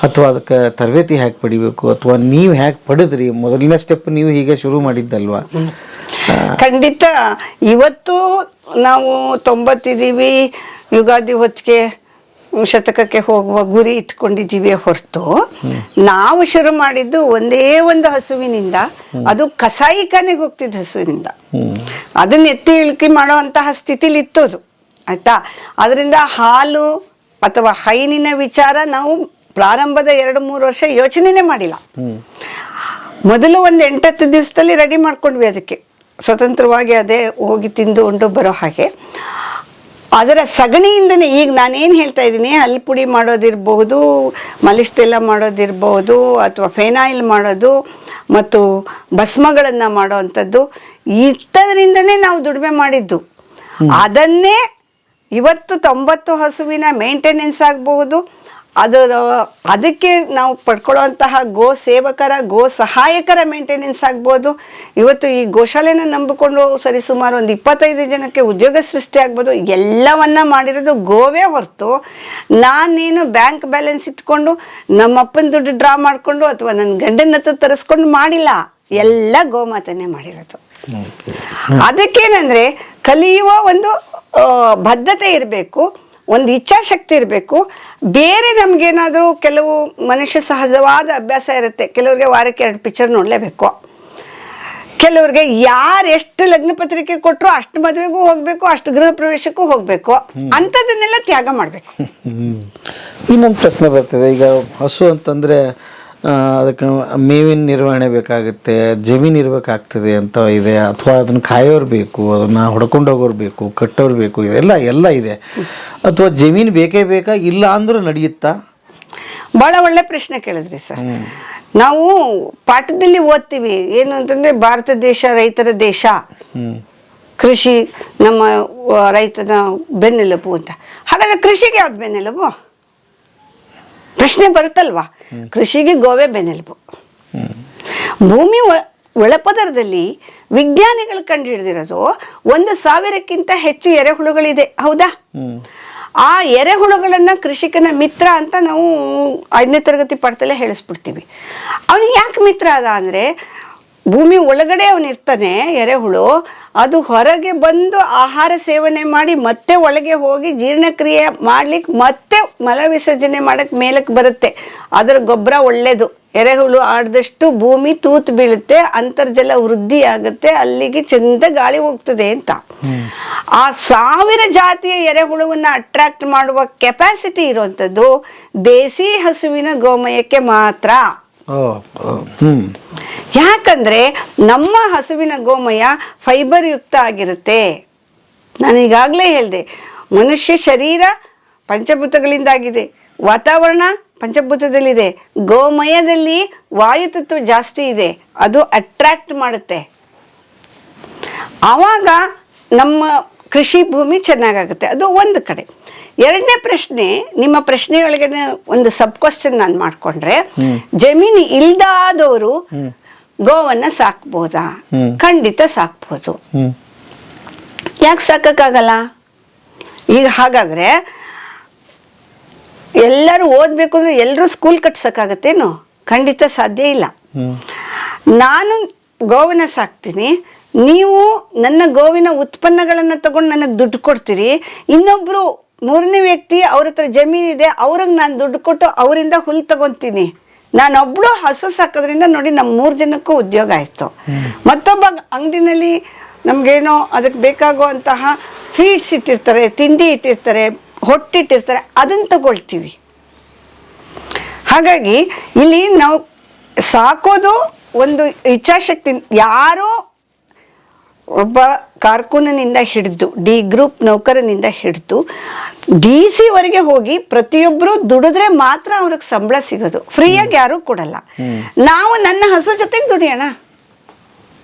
ಅಥವಾ ಅದಕ್ಕೆ ತರಬೇತಿ ಹೇಗೆ ಪಡಿಬೇಕು, ಅಥವಾ ನೀವು ಹೇಗೆ ಪಡೆದ್ರಿ? ಮೊದಲನೇ ಸ್ಟೆಪ್ ನೀವು ಹೀಗೆ ಶುರು ಮಾಡಿದ್ದಲ್ವಾ? ಖಂಡಿತ. ಇವತ್ತು ನಾವು 90 ಇದ್ದೀವಿ, ಯುಗಾದಿ ಹೊತ್ತಿಗೆ ಶತಕಕ್ಕೆ ಹೋಗುವ ಗುರಿ ಇಟ್ಕೊಂಡಿದ್ದೀವಿ ಹೊರತು ನಾವು ಶುರು ಮಾಡಿದ್ದು ಒಂದೇ ಒಂದು ಹಸುವಿನಿಂದ. ಅದು ಕಸಾಯಿಖಾನೆಗೆ ಹೋಗ್ತಿದ್ದ ಹಸುವಿನಿಂದ. ಅದನ್ನ ಎತ್ತಿ ಇಳಿಕೆ ಮಾಡುವಂತಹ ಸ್ಥಿತಿಲಿ ಇತ್ತು ಅದು, ಆಯ್ತಾ. ಅದರಿಂದ ಹಾಲು ಅಥವಾ ಹೈನಿನ ವಿಚಾರ ನಾವು ಪ್ರಾರಂಭದ 2-3 ವರ್ಷ ಯೋಚನೆನೇ ಮಾಡಿಲ್ಲ. ಮೊದಲು ಒಂದು 8-10 ದಿವಸದಲ್ಲಿ ರೆಡಿ ಮಾಡ್ಕೊಂಡ್ವಿ. ಅದಕ್ಕೆ ಸ್ವತಂತ್ರವಾಗಿ ಅದೇ ಹೋಗಿ ತಿಂದು ಉಂಡು ಬರೋ ಹಾಗೆ. ಅದರ ಸಗಣಿಯಿಂದನೇ ಈಗ ನಾನೇನು ಹೇಳ್ತಾ ಇದ್ದೀನಿ, ಹಲ್ಪುಡಿ ಮಾಡೋದಿರ್ಬಹುದು, ಮಲಿಸ್ತೆಲ್ಲ ಮಾಡೋದಿರ್ಬಹುದು, ಅಥವಾ ಫೆನಾಯಿಲ್ ಮಾಡೋದು ಮತ್ತು ಭಸ್ಮಗಳನ್ನು ಮಾಡೋ ಅಂಥದ್ದು, ಇಂಥದ್ರಿಂದನೇ ನಾವು ದುಡಿಮೆ ಮಾಡಿದ್ದು. ಅದನ್ನೇ ಇವತ್ತು 90 ಹಸುವಿನ ಮೇಂಟೆನೆನ್ಸ್ ಆಗಬಹುದು, ಅದಕ್ಕೆ ನಾವು ಪಡ್ಕೊಳ್ಳುವಂತಹ ಗೋ ಸೇವಕರ, ಗೋ ಸಹಾಯಕರ ಮೇಂಟೆನೆನ್ಸ್ ಆಗ್ಬೋದು. ಇವತ್ತು ಈ ಗೋಶಾಲೆನ ನಂಬಿಕೊಂಡು ಸರಿಸುಮಾರು ಒಂದು 25 ಜನಕ್ಕೆ ಉದ್ಯೋಗ ಸೃಷ್ಟಿ ಆಗ್ಬೋದು. ಎಲ್ಲವನ್ನ ಮಾಡಿರೋದು ಗೋವೇ ಹೊರತು ನಾನೇನು ಬ್ಯಾಂಕ್ ಬ್ಯಾಲೆನ್ಸ್ ಇಟ್ಕೊಂಡು ನಮ್ಮಪ್ಪನ ದುಡ್ಡು ಡ್ರಾ ಮಾಡಿಕೊಂಡು ಅಥವಾ ನನ್ನ ಗಂಡನ ಹತ್ರ ತರಿಸ್ಕೊಂಡು ಮಾಡಿಲ್ಲ. ಎಲ್ಲ ಗೋಮಾತನೇ ಮಾಡಿರೋದು. ಅದಕ್ಕೇನಂದ್ರೆ ಕಲಿಯುವ ಒಂದು ಬದ್ಧತೆ ಇರಬೇಕು, ಒಂದು ಇಚ್ಛಾಶಕ್ತಿ ಇರಬೇಕು. ಬೇರೆ ನಮಗೇನಾದರೂ ಕೆಲವು ಮನುಷ್ಯ ಸಹಜವಾದ ಅಭ್ಯಾಸ ಇರುತ್ತೆ. ಕೆಲವ್ರಿಗೆ ವಾರಕ್ಕೆ 2 ಪಿಕ್ಚರ್ ನೋಡಲೇಬೇಕು, ಕೆಲವ್ರಿಗೆ ಯಾರು ಎಷ್ಟು ಲಗ್ನ ಪತ್ರಿಕೆ ಕೊಟ್ಟರು ಅಷ್ಟು ಮದುವೆಗೂ ಹೋಗಬೇಕು, ಅಷ್ಟು ಗೃಹ ಪ್ರವೇಶಕ್ಕೂ ಹೋಗಬೇಕು. ಅಂಥದ್ದನ್ನೆಲ್ಲ ತ್ಯಾಗ ಮಾಡಬೇಕು. ಇನ್ನೊಂದು ಪ್ರಶ್ನೆ ಬರ್ತದೆ. ಈಗ ಹಸು ಅಂತಂದರೆ ಅದಕ್ಕೆ ಮೇವಿನ ನಿರ್ವಹಣೆ ಬೇಕಾಗುತ್ತೆ, ಜಮೀನು ಇರಬೇಕಾಗ್ತದೆ ಅಂತ ಇದೆ, ಅಥವಾ ಅದನ್ನು ಕಾಯೋರು ಬೇಕು, ಅದನ್ನು ಹೊಡ್ಕೊಂಡು ಹೋಗೋರು ಬೇಕು, ಕಟ್ಟೋರು ಬೇಕು, ಎಲ್ಲ ಇದೆ. ಅಥವಾ ಜಮೀನು ಬೇಕೇ ಬೇಕಾ, ಇಲ್ಲ ಅಂದ್ರೂ ನಡೆಯುತ್ತಾ? ಭಾಳ ಒಳ್ಳೆ ಪ್ರಶ್ನೆ ಕೇಳಿದ್ರಿ ಸರ್. ನಾವು ಪಾಠದಲ್ಲಿ ಓದ್ತೀವಿ ಏನು ಅಂತಂದ್ರೆ ಭಾರತ ದೇಶ ರೈತರ ದೇಶ, ಕೃಷಿ ನಮ್ಮ ರೈತನ ಬೆನ್ನೆಲುಬು ಅಂತ. ಹಾಗಾದ್ರೆ ಕೃಷಿಗೆ ಯಾವ್ದು ಬೆನ್ನೆಲುಬು? ಪ್ರಶ್ನೆ ಬರುತ್ತಲ್ವಾ. ಕೃಷಿಗೆ ಗೋವೇ ಬೆನ್ನೆಲುಬು. ಭೂಮಿ ಒಳಪದರದಲ್ಲಿ ವಿಜ್ಞಾನಿಗಳು ಕಂಡುಹಿಡಿದಿರೋದು 1,000ಕ್ಕಿಂತ ಹೆಚ್ಚು ಎರೆಹುಳುಗಳಿದೆ, ಹೌದಾ? ಆ ಎರೆಹುಳುಗಳನ್ನು ಕೃಷಿಕನ ಮಿತ್ರ ಅಂತ ನಾವು 5ನೇ ತರಗತಿ ಪಾಠದಲ್ಲೇ ಹೇಳಿಸ್ಬಿಡ್ತೀವಿ. ಅವನು ಯಾಕೆ ಮಿತ್ರ ಅದ ಅಂದರೆ, ಭೂಮಿ ಒಳಗಡೆ ಅವನಿರ್ತಾನೆ ಎರೆಹುಳು, ಅದು ಹೊರಗೆ ಬಂದು ಆಹಾರ ಸೇವನೆ ಮಾಡಿ ಮತ್ತೆ ಒಳಗೆ ಹೋಗಿ ಜೀರ್ಣಕ್ರಿಯೆ ಮಾಡ್ಲಿಕ್ಕೆ ಮತ್ತೆ ಮಲ ವಿಸರ್ಜನೆ ಮಾಡಕ್ಕೆ ಮೇಲಕ್ಕೆ ಬರುತ್ತೆ. ಅದರ ಗೊಬ್ಬರ ಒಳ್ಳೆಯದು. ಎರೆಹುಳು ಆಡಿದಷ್ಟು ಭೂಮಿ ತೂತು ಬೀಳುತ್ತೆ, ಅಂತರ್ಜಲ ವೃದ್ಧಿ ಆಗುತ್ತೆ, ಅಲ್ಲಿಗೆ ಚಂದ ಗಾಳಿ ಹೋಗ್ತದೆ ಅಂತ. ಆ 1000 ಜಾತಿಯ ಎರೆಹುಳುವನ್ನು ಅಟ್ರಾಕ್ಟ್ ಮಾಡುವ ಕೆಪಾಸಿಟಿ ಇರುವಂಥದ್ದು ದೇಸಿ ಹಸುವಿನ ಗೋಮಯಕ್ಕೆ ಮಾತ್ರ. ಯಾಕಂದ್ರೆ ನಮ್ಮ ಹಸುವಿನ ಗೋಮಯ ಫೈಬರ್ ಯುಕ್ತ ಆಗಿರುತ್ತೆ. ನಾನು ಈಗಾಗಲೇ ಹೇಳಿದೆ, ಮನುಷ್ಯ ಶರೀರ ಪಂಚಭೂತಗಳಿಂದಾಗಿದೆ, ವಾತಾವರಣ ಪಂಚಭೂತದಲ್ಲಿದೆ, ಗೋಮಯದಲ್ಲಿ ವಾಯುತತ್ವ ಜಾಸ್ತಿ ಇದೆ, ಅದು ಅಟ್ರಾಕ್ಟ್ ಮಾಡುತ್ತೆ. ಆವಾಗ ನಮ್ಮ ಕೃಷಿ ಭೂಮಿ ಚೆನ್ನಾಗಾಗುತ್ತೆ. ಅದು ಒಂದು ಕಡೆ. 2ನೇ ಪ್ರಶ್ನೆ, ನಿಮ್ಮ ಪ್ರಶ್ನೆಯೊಳಗೆ ಒಂದು ಸಬ್ ಕ್ವಶನ್ ನಾನು ಮಾಡಿಕೊಂಡ್ರೆ, ಜಮೀನು ಇಲ್ದಾದವರು ಗೋವನ್ನ ಸಾಕ್ಬೋದಾ? ಖಂಡಿತ ಸಾಕ್ಬೋದು. ಯಾಕೆ ಸಾಕಕ್ಕಾಗಲ್ಲ? ಈಗ ಹಾಗಾದ್ರೆ ಎಲ್ಲರೂ ಓದ್ಬೇಕು ಅಂದ್ರೆ ಎಲ್ಲರೂ ಸ್ಕೂಲ್ ಕಟ್ಸಕ್ಕಾಗತ್ತೇನು? ಖಂಡಿತ ಸಾಧ್ಯ ಇಲ್ಲ. ನಾನು ಗೋವನ್ನ ಸಾಕ್ತೀನಿ, ನೀವು ನನ್ನ ಗೋವಿನ ಉತ್ಪನ್ನಗಳನ್ನು ತಗೊಂಡು ನನಗೆ ದುಡ್ಡು ಕೊಡ್ತೀರಿ. ಇನ್ನೊಬ್ರು 3ನೇ ವ್ಯಕ್ತಿ ಅವ್ರ ಹತ್ರ ಜಮೀನಿದೆ, ಅವ್ರಿಗೆ ನಾನು ದುಡ್ಡು ಕೊಟ್ಟು ಅವರಿಂದ ಹುಲ್ಲು ತಗೊತೀನಿ. ನಾನೊಬ್ಳು ಹಸು ಸಾಕೋದ್ರಿಂದ ನೋಡಿ ನಮ್ಮ 3 ಜನಕ್ಕೂ ಉದ್ಯೋಗ ಆಯಿತು. ಮತ್ತೊಬ್ಬ ಅಂಗಡಿನಲ್ಲಿ ನಮಗೇನೋ ಅದಕ್ಕೆ ಬೇಕಾಗುವಂತಹ ಫೀಡ್ಸ್ ಇಟ್ಟಿರ್ತಾರೆ, ತಿಂಡಿ ಇಟ್ಟಿರ್ತಾರೆ, ಹೊಟ್ಟಿಟ್ಟಿರ್ತಾರೆ, ಅದನ್ನು ತಗೊಳ್ತೀವಿ. ಹಾಗಾಗಿ ಇಲ್ಲಿ ನಾವು ಸಾಕೋದು ಒಂದು ಇಚ್ಛಾಶಕ್ತಿ. ಯಾರೋ ಒಬ್ಬ ಕಾರ್ಕೂನನಿಂದ ಹಿಡಿದು ಡಿ ಗ್ರೂಪ್ ನೌಕರನಿಂದ ಹಿಡಿದು DC ವರೆಗೆ ಹೋಗಿ ಪ್ರತಿಯೊಬ್ಬರು ದುಡಿದ್ರೆ ಮಾತ್ರ ಅವ್ರಿಗೆ ಸಂಬಳ ಸಿಗೋದು. ಫ್ರೀಯಾಗಿ ಯಾರೂ ಕೊಡಲ್ಲ. ನಾವು ನನ್ನ ಹಸು ಜೊತೆಗೆ ದುಡಿಯೋಣ.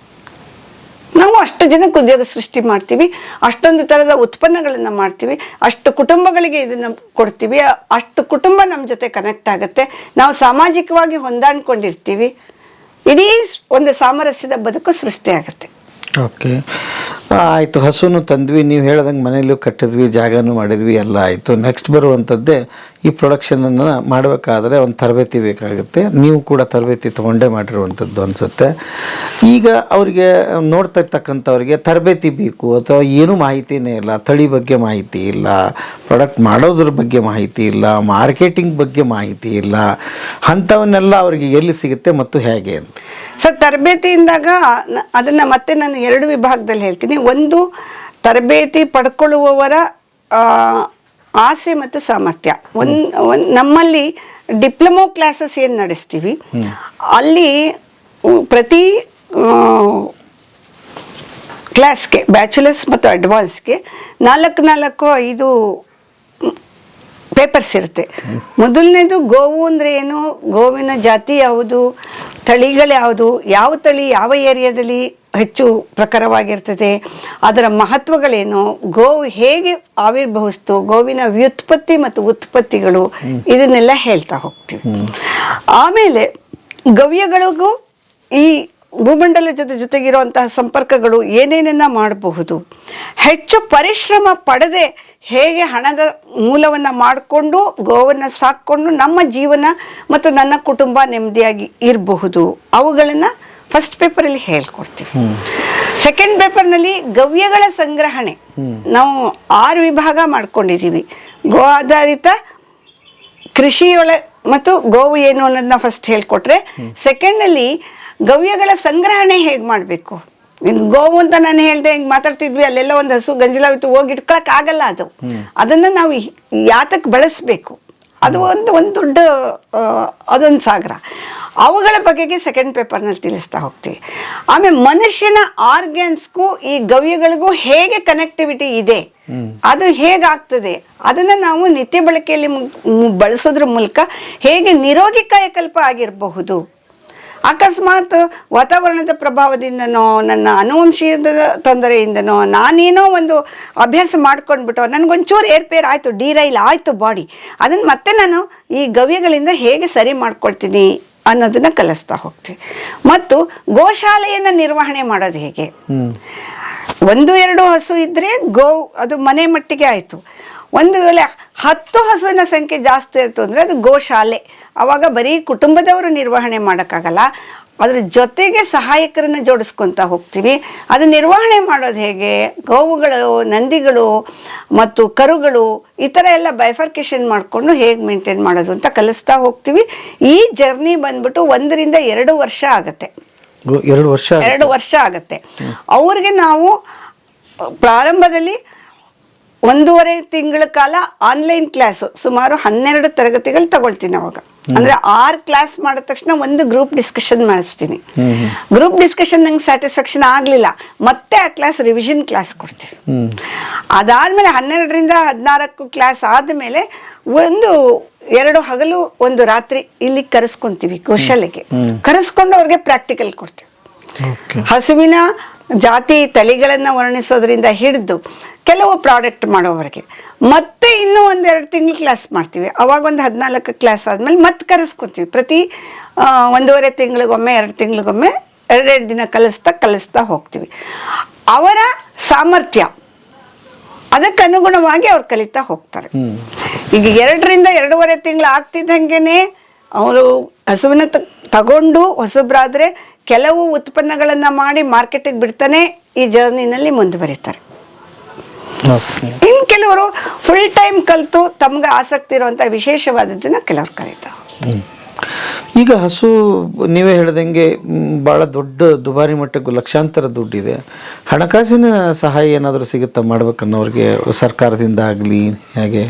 ನಾವು ಅಷ್ಟು ಜನಕ್ಕೆ ಉದ್ಯೋಗ ಸೃಷ್ಟಿ ಮಾಡ್ತೀವಿ, ಅಷ್ಟೊಂದು ಥರದ ಉತ್ಪನ್ನಗಳನ್ನು ಮಾಡ್ತೀವಿ, ಅಷ್ಟು ಕುಟುಂಬಗಳಿಗೆ ಇದನ್ನು ಕೊಡ್ತೀವಿ, ಅಷ್ಟು ಕುಟುಂಬ ನಮ್ಮ ಜೊತೆ ಕನೆಕ್ಟ್ ಆಗುತ್ತೆ, ನಾವು ಸಾಮಾಜಿಕವಾಗಿ ಹೊಂದಾಣಿಕೊಂಡಿರ್ತೀವಿ, ಇಡೀ ಒಂದು ಸಾಮರಸ್ಯದ ಬದುಕು ಸೃಷ್ಟಿಯಾಗುತ್ತೆ. ಓಕೆ, ಆಯಿತು. ಹಸುನು ತಂದ್ವಿ, ನೀವು ಹೇಳ್ದಂಗೆ ಮನೇಲೂ ಕಟ್ಟಿದ್ವಿ, ಜಾಗನೂ ಮಾಡಿದ್ವಿ, ಎಲ್ಲ ಆಯಿತು. ನೆಕ್ಸ್ಟ್ ಬರುವಂಥದ್ದೇ ಈ ಪ್ರೊಡಕ್ಷನನ್ನು ಮಾಡಬೇಕಾದ್ರೆ ಒಂದು ತರಬೇತಿ ಬೇಕಾಗುತ್ತೆ. ನೀವು ಕೂಡ ತರಬೇತಿ ತೊಗೊಂಡೇ ಮಾಡಿರುವಂಥದ್ದು ಅನಿಸುತ್ತೆ. ಈಗ ಅವರಿಗೆ ನೋಡ್ತಾ ಇರ್ತಕ್ಕಂಥವ್ರಿಗೆ ತರಬೇತಿ ಬೇಕು ಅಥವಾ ಏನೂ ಮಾಹಿತಿನೇ ಇಲ್ಲ, ತಳಿ ಬಗ್ಗೆ ಮಾಹಿತಿ ಇಲ್ಲ, ಪ್ರಾಡಕ್ಟ್ ಮಾಡೋದ್ರ ಬಗ್ಗೆ ಮಾಹಿತಿ ಇಲ್ಲ, ಮಾರ್ಕೆಟಿಂಗ್ ಬಗ್ಗೆ ಮಾಹಿತಿ ಇಲ್ಲ, ಅಂಥವನ್ನೆಲ್ಲ ಅವರಿಗೆ ಎಲ್ಲಿ ಸಿಗುತ್ತೆ ಮತ್ತು ಹೇಗೆ ಅಂತ? ಸರ್, ತರಬೇತಿಯಿಂದಾಗ ಅದನ್ನು ಮತ್ತೆ ನಾನು 2 ವಿಭಾಗದಲ್ಲಿ ಹೇಳ್ತೀನಿ. ಒಂದು, ತರಬೇತಿ ಪಡ್ಕೊಳ್ಳುವವರ ಆಸೆ ಮತ್ತು ಸಾಮರ್ಥ್ಯ. ನಮ್ಮಲ್ಲಿ ಡಿಪ್ಲೊಮೊ ಕ್ಲಾಸಸ್ ಏನು ನಡೆಸ್ತೀವಿ, ಅಲ್ಲಿ ಪ್ರತಿ ಕ್ಲಾಸ್ಗೆ, ಬ್ಯಾಚುಲರ್ಸ್ ಮತ್ತು ಅಡ್ವಾನ್ಸ್ಗೆ 4-5 ಪೇಪರ್ಸ್ ಇರುತ್ತೆ. ಮೊದಲನೇದು ಗೋವು ಅಂದರೆ ಏನು, ಗೋವಿನ ಜಾತಿ ಯಾವುದು, ತಳಿಗಳ್ಯಾವುದು, ಯಾವ ತಳಿ ಯಾವ ಏರಿಯಾದಲ್ಲಿ ಹೆಚ್ಚು ಪ್ರಖರವಾಗಿರ್ತದೆ, ಅದರ ಮಹತ್ವಗಳೇನು, ಗೋವು ಹೇಗೆ ಆವಿರ್ಭವಿಸ್ತು, ಗೋವಿನ ವ್ಯುತ್ಪತ್ತಿ ಮತ್ತು ಉತ್ಪತ್ತಿಗಳು, ಇದನ್ನೆಲ್ಲ ಹೇಳ್ತಾ ಹೋಗ್ತೀವಿ. ಆಮೇಲೆ ಗವ್ಯಗಳಿಗೂ ಈ ಭೂಮಂಡಲದ ಜೊತೆಗಿರುವಂತಹ ಸಂಪರ್ಕಗಳು ಏನೇನನ್ನ ಮಾಡಬಹುದು, ಹೆಚ್ಚು ಪರಿಶ್ರಮ ಪಡದೆ ಹೇಗೆ ಹಣದ ಮೂಲವನ್ನು ಮಾಡಿಕೊಂಡು ಗೋವನ್ನು ಸಾಕ್ಕೊಂಡು ನಮ್ಮ ಜೀವನ ಮತ್ತು ನನ್ನ ಕುಟುಂಬ ನೆಮ್ಮದಿಯಾಗಿ ಇರಬಹುದು, ಅವುಗಳನ್ನು ಫಸ್ಟ್ ಪೇಪರಲ್ಲಿ ಹೇಳ್ಕೊಡ್ತೀವಿ. ಸೆಕೆಂಡ್ ಪೇಪರ್ನಲ್ಲಿ ಗವ್ಯಗಳ ಸಂಗ್ರಹಣೆ ನಾವು 6 ವಿಭಾಗ ಮಾಡ್ಕೊಂಡಿದ್ದೀವಿ. ಗೋ ಆಧಾರಿತ ಕೃಷಿಯೊಳ ಮತ್ತು ಗೋವು ಏನು ಅನ್ನೋದನ್ನ ಫಸ್ಟ್ ಹೇಳ್ಕೊಟ್ರೆ, ಸೆಕೆಂಡಲ್ಲಿ ಗವ್ಯಗಳ ಸಂಗ್ರಹಣೆ ಹೇಗೆ ಮಾಡಬೇಕು. ಗೋವು ಅಂತ ನಾನು ಹೇಳ್ದೆ, ಹಿಂಗೆ ಮಾತಾಡ್ತಿದ್ವಿ, ಅಲ್ಲೆಲ್ಲ ಒಂದು ಹಸು ಗಂಜಲಾವಿತ್ತು, ಹೋಗಿ ಇಟ್ಕೊಳಕ್ ಆಗಲ್ಲ. ಅದನ್ನು ನಾವು ಯಾತಕ್ಕೆ ಬಳಸಬೇಕು, ಅದು ಒಂದು ದೊಡ್ಡ ಅದೊಂದು ಸಾಗರ. ಅವುಗಳ ಬಗೆಗೆ ಸೆಕೆಂಡ್ ಪೇಪರ್ನಲ್ಲಿ ತಿಳಿಸ್ತಾ ಹೋಗ್ತೀವಿ. ಆಮೇಲೆ ಮನುಷ್ಯನ ಆರ್ಗ್ಯಾನ್ಸ್ಗೂ ಈ ಗವ್ಯಗಳಿಗೂ ಹೇಗೆ ಕನೆಕ್ಟಿವಿಟಿ ಇದೆ, ಅದು ಹೇಗಾಗ್ತದೆ, ಅದನ್ನು ನಾವು ನಿತ್ಯ ಬಳಕೆಯಲ್ಲಿ ಬಳಸೋದ್ರ ಮೂಲಕ ಹೇಗೆ ನಿರೋಗಿ ಕಾಯಕಲ್ಪ ಆಗಿರಬಹುದು. ಅಕಸ್ಮಾತ್ ವಾತಾವರಣದ ಪ್ರಭಾವದಿಂದನೋ ನನ್ನ ಅನುವಂಶೀಯದ ತೊಂದರೆಯಿಂದನೋ ನಾನೇನೋ ಒಂದು ಅಭ್ಯಾಸ ಮಾಡ್ಕೊಂಡ್ಬಿಟ್ಟು ನನಗೊಂಚೂರು ಏರ್ಪೇರ್ ಆಯಿತು, ಡಿರೈಲ್ ಆಯಿತು ಬಾಡಿ, ಅದನ್ನು ಮತ್ತೆ ನಾನು ಈ ಗವ್ಯಗಳಿಂದ ಹೇಗೆ ಸರಿ ಮಾಡ್ಕೊಳ್ತೀನಿ ಅನ್ನೋದನ್ನ ಕಲಿಸ್ತಾ ಹೋಗ್ತೀವಿ. ಮತ್ತು ಗೋಶಾಲೆಯನ್ನು ನಿರ್ವಹಣೆ ಮಾಡೋದು ಹೇಗೆ. 1-2 ಹಸು ಇದ್ದರೆ ಅದು ಮನೆ ಮಟ್ಟಿಗೆ ಆಯಿತು. ಒಂದು ವೇಳೆ 10 ಹಸುವಿನ ಸಂಖ್ಯೆ ಜಾಸ್ತಿ ಇತ್ತು ಅಂದರೆ ಅದು ಗೋಶಾಲೆ. ಆವಾಗ ಬರೀ ಕುಟುಂಬದವರು ನಿರ್ವಹಣೆ ಮಾಡೋಕ್ಕಾಗಲ್ಲ, ಅದ್ರ ಜೊತೆಗೆ ಸಹಾಯಕರನ್ನು ಜೋಡಿಸ್ಕೊತ ಹೋಗ್ತೀವಿ. ಅದು ನಿರ್ವಹಣೆ ಮಾಡೋದು ಹೇಗೆ, ಗೋವುಗಳು, ನಂದಿಗಳು ಮತ್ತು ಕರುಗಳು ಈ ಥರ ಎಲ್ಲ ಬೈಫರ್ಕೇಶನ್ ಮಾಡಿಕೊಂಡು ಹೇಗೆ ಮೇಂಟೈನ್ ಮಾಡೋದು ಅಂತ ಕಲಿಸ್ತಾ ಹೋಗ್ತೀವಿ. ಈ ಜರ್ನಿ ಬಂದ್ಬಿಟ್ಟು 1 ರಿಂದ 2 ವರ್ಷ ಆಗುತ್ತೆ. 2 ವರ್ಷ ಆಗುತ್ತೆ. ಅವ್ರಿಗೆ ನಾವು ಪ್ರಾರಂಭದಲ್ಲಿ 1.5 ತಿಂಗಳ ಕಾಲ ಆನ್ಲೈನ್ ಕ್ಲಾಸು ಸುಮಾರು 12 ತರಗತಿಗಳು ತಗೊಳ್ತೀನಿ. ಅವಾಗ ಅಂದ್ರೆ 6 ಕ್ಲಾಸ್ ಮಾಡಿದ ತಕ್ಷಣ ಒಂದು ಗ್ರೂಪ್ ಡಿಸ್ಕಷನ್ ಮಾಡಿಸ್ತೀನಿ. ಗ್ರೂಪ್ ಡಿಸ್ಕಷನ್ ನಂಗೆ ಸ್ಯಾಟಿಸ್ಫ್ಯಾಕ್ಷನ್ ಆಗಲಿಲ್ಲ, ಮತ್ತೆ ಆ ಕ್ಲಾಸ್ ರಿವಿಷನ್ ಕ್ಲಾಸ್ ಕೊಡ್ತೀವಿ. ಅದಾದ್ಮೇಲೆ 12 ರಿಂದ 14 ಕ್ಲಾಸ್ ಆದಮೇಲೆ 2 ಹಗಲು 1 ರಾತ್ರಿ ಇಲ್ಲಿ ಕರೆಸ್ಕೊಂತೀವಿ ಗೋಶಾಲೆಗೆ. ಕರೆಸ್ಕೊಂಡು ಅವ್ರಿಗೆ ಪ್ರಾಕ್ಟಿಕಲ್ ಕೊಡ್ತೀವಿ. ಹಸುವಿನ ಜಾತಿ ತಳಿಗಳನ್ನು ವರ್ಣಿಸೋದ್ರಿಂದ ಹಿಡಿದು ಕೆಲವು ಪ್ರಾಡಕ್ಟ್ ಮಾಡೋವರೆಗೆ ಮತ್ತೆ ಇನ್ನೂ 1-2 ತಿಂಗಳು ಕ್ಲಾಸ್ ಮಾಡ್ತೀವಿ. ಅವಾಗ 14 ಕ್ಲಾಸ್ ಆದಮೇಲೆ ಮತ್ತೆ ಕರೆಸ್ಕೊತೀವಿ. ಪ್ರತಿ 1.5 ತಿಂಗಳಿಗೊಮ್ಮೆ 2 ತಿಂಗಳಿಗೊಮ್ಮೆ 2 ದಿನ ಕಲಿಸ್ತಾ ಹೋಗ್ತೀವಿ. ಅವರ ಸಾಮರ್ಥ್ಯ ಅದಕ್ಕೆ ಅನುಗುಣವಾಗಿ ಅವ್ರು ಕಲಿತಾ ಹೋಗ್ತಾರೆ. ಈಗ 2 ರಿಂದ 2.5 ತಿಂಗಳು ಆಗ್ತಿದ್ದಂಗೆನೆ ಅವರು ಹಸುವಿನ ತಗೊಂಡು ಹೊಸಬ್ರಾದ್ರೆ ಕೆಲವು ಉತ್ಪನ್ನಗಳನ್ನ ಮಾಡಿ ಮಾರ್ಕೆಟಿಗೆ ಬಿಡ್ತಾನೆ ಈ ಜರ್ನಿನಲ್ಲಿ ಮುಂದುವರಿತಾರೆ. ಇನ್ನು ಕೆಲವರು ಫುಲ್ ಟೈಮ್ ಕಲಿತು ತಮ್ಗೆ ಆಸಕ್ತಿ ಇರುವಂತ ವಿಶೇಷವಾದದ್ದನ್ನ ಕೆಲವರು ಕಲಿತಾರೆ. ಈಗ ಹಸು ನೀವೇ ಹೇಳ್ದಂಗೆ ಬಹಳ ದೊಡ್ಡ ದುಬಾರಿ ಮಟ್ಟಕ್ಕೂ ಲಕ್ಷಾಂತರ ದುಡ್ಡಿದೆ. ಹಣಕಾಸಿನ ಸಹಾಯ ಏನಾದರೂ ಸಿಗುತ್ತಾ ಮಾಡ್ಬೇಕನ್ನೋರಿಗೆ ಸರ್ಕಾರದಿಂದ ಆಗಲಿ ಹೇಗೆ?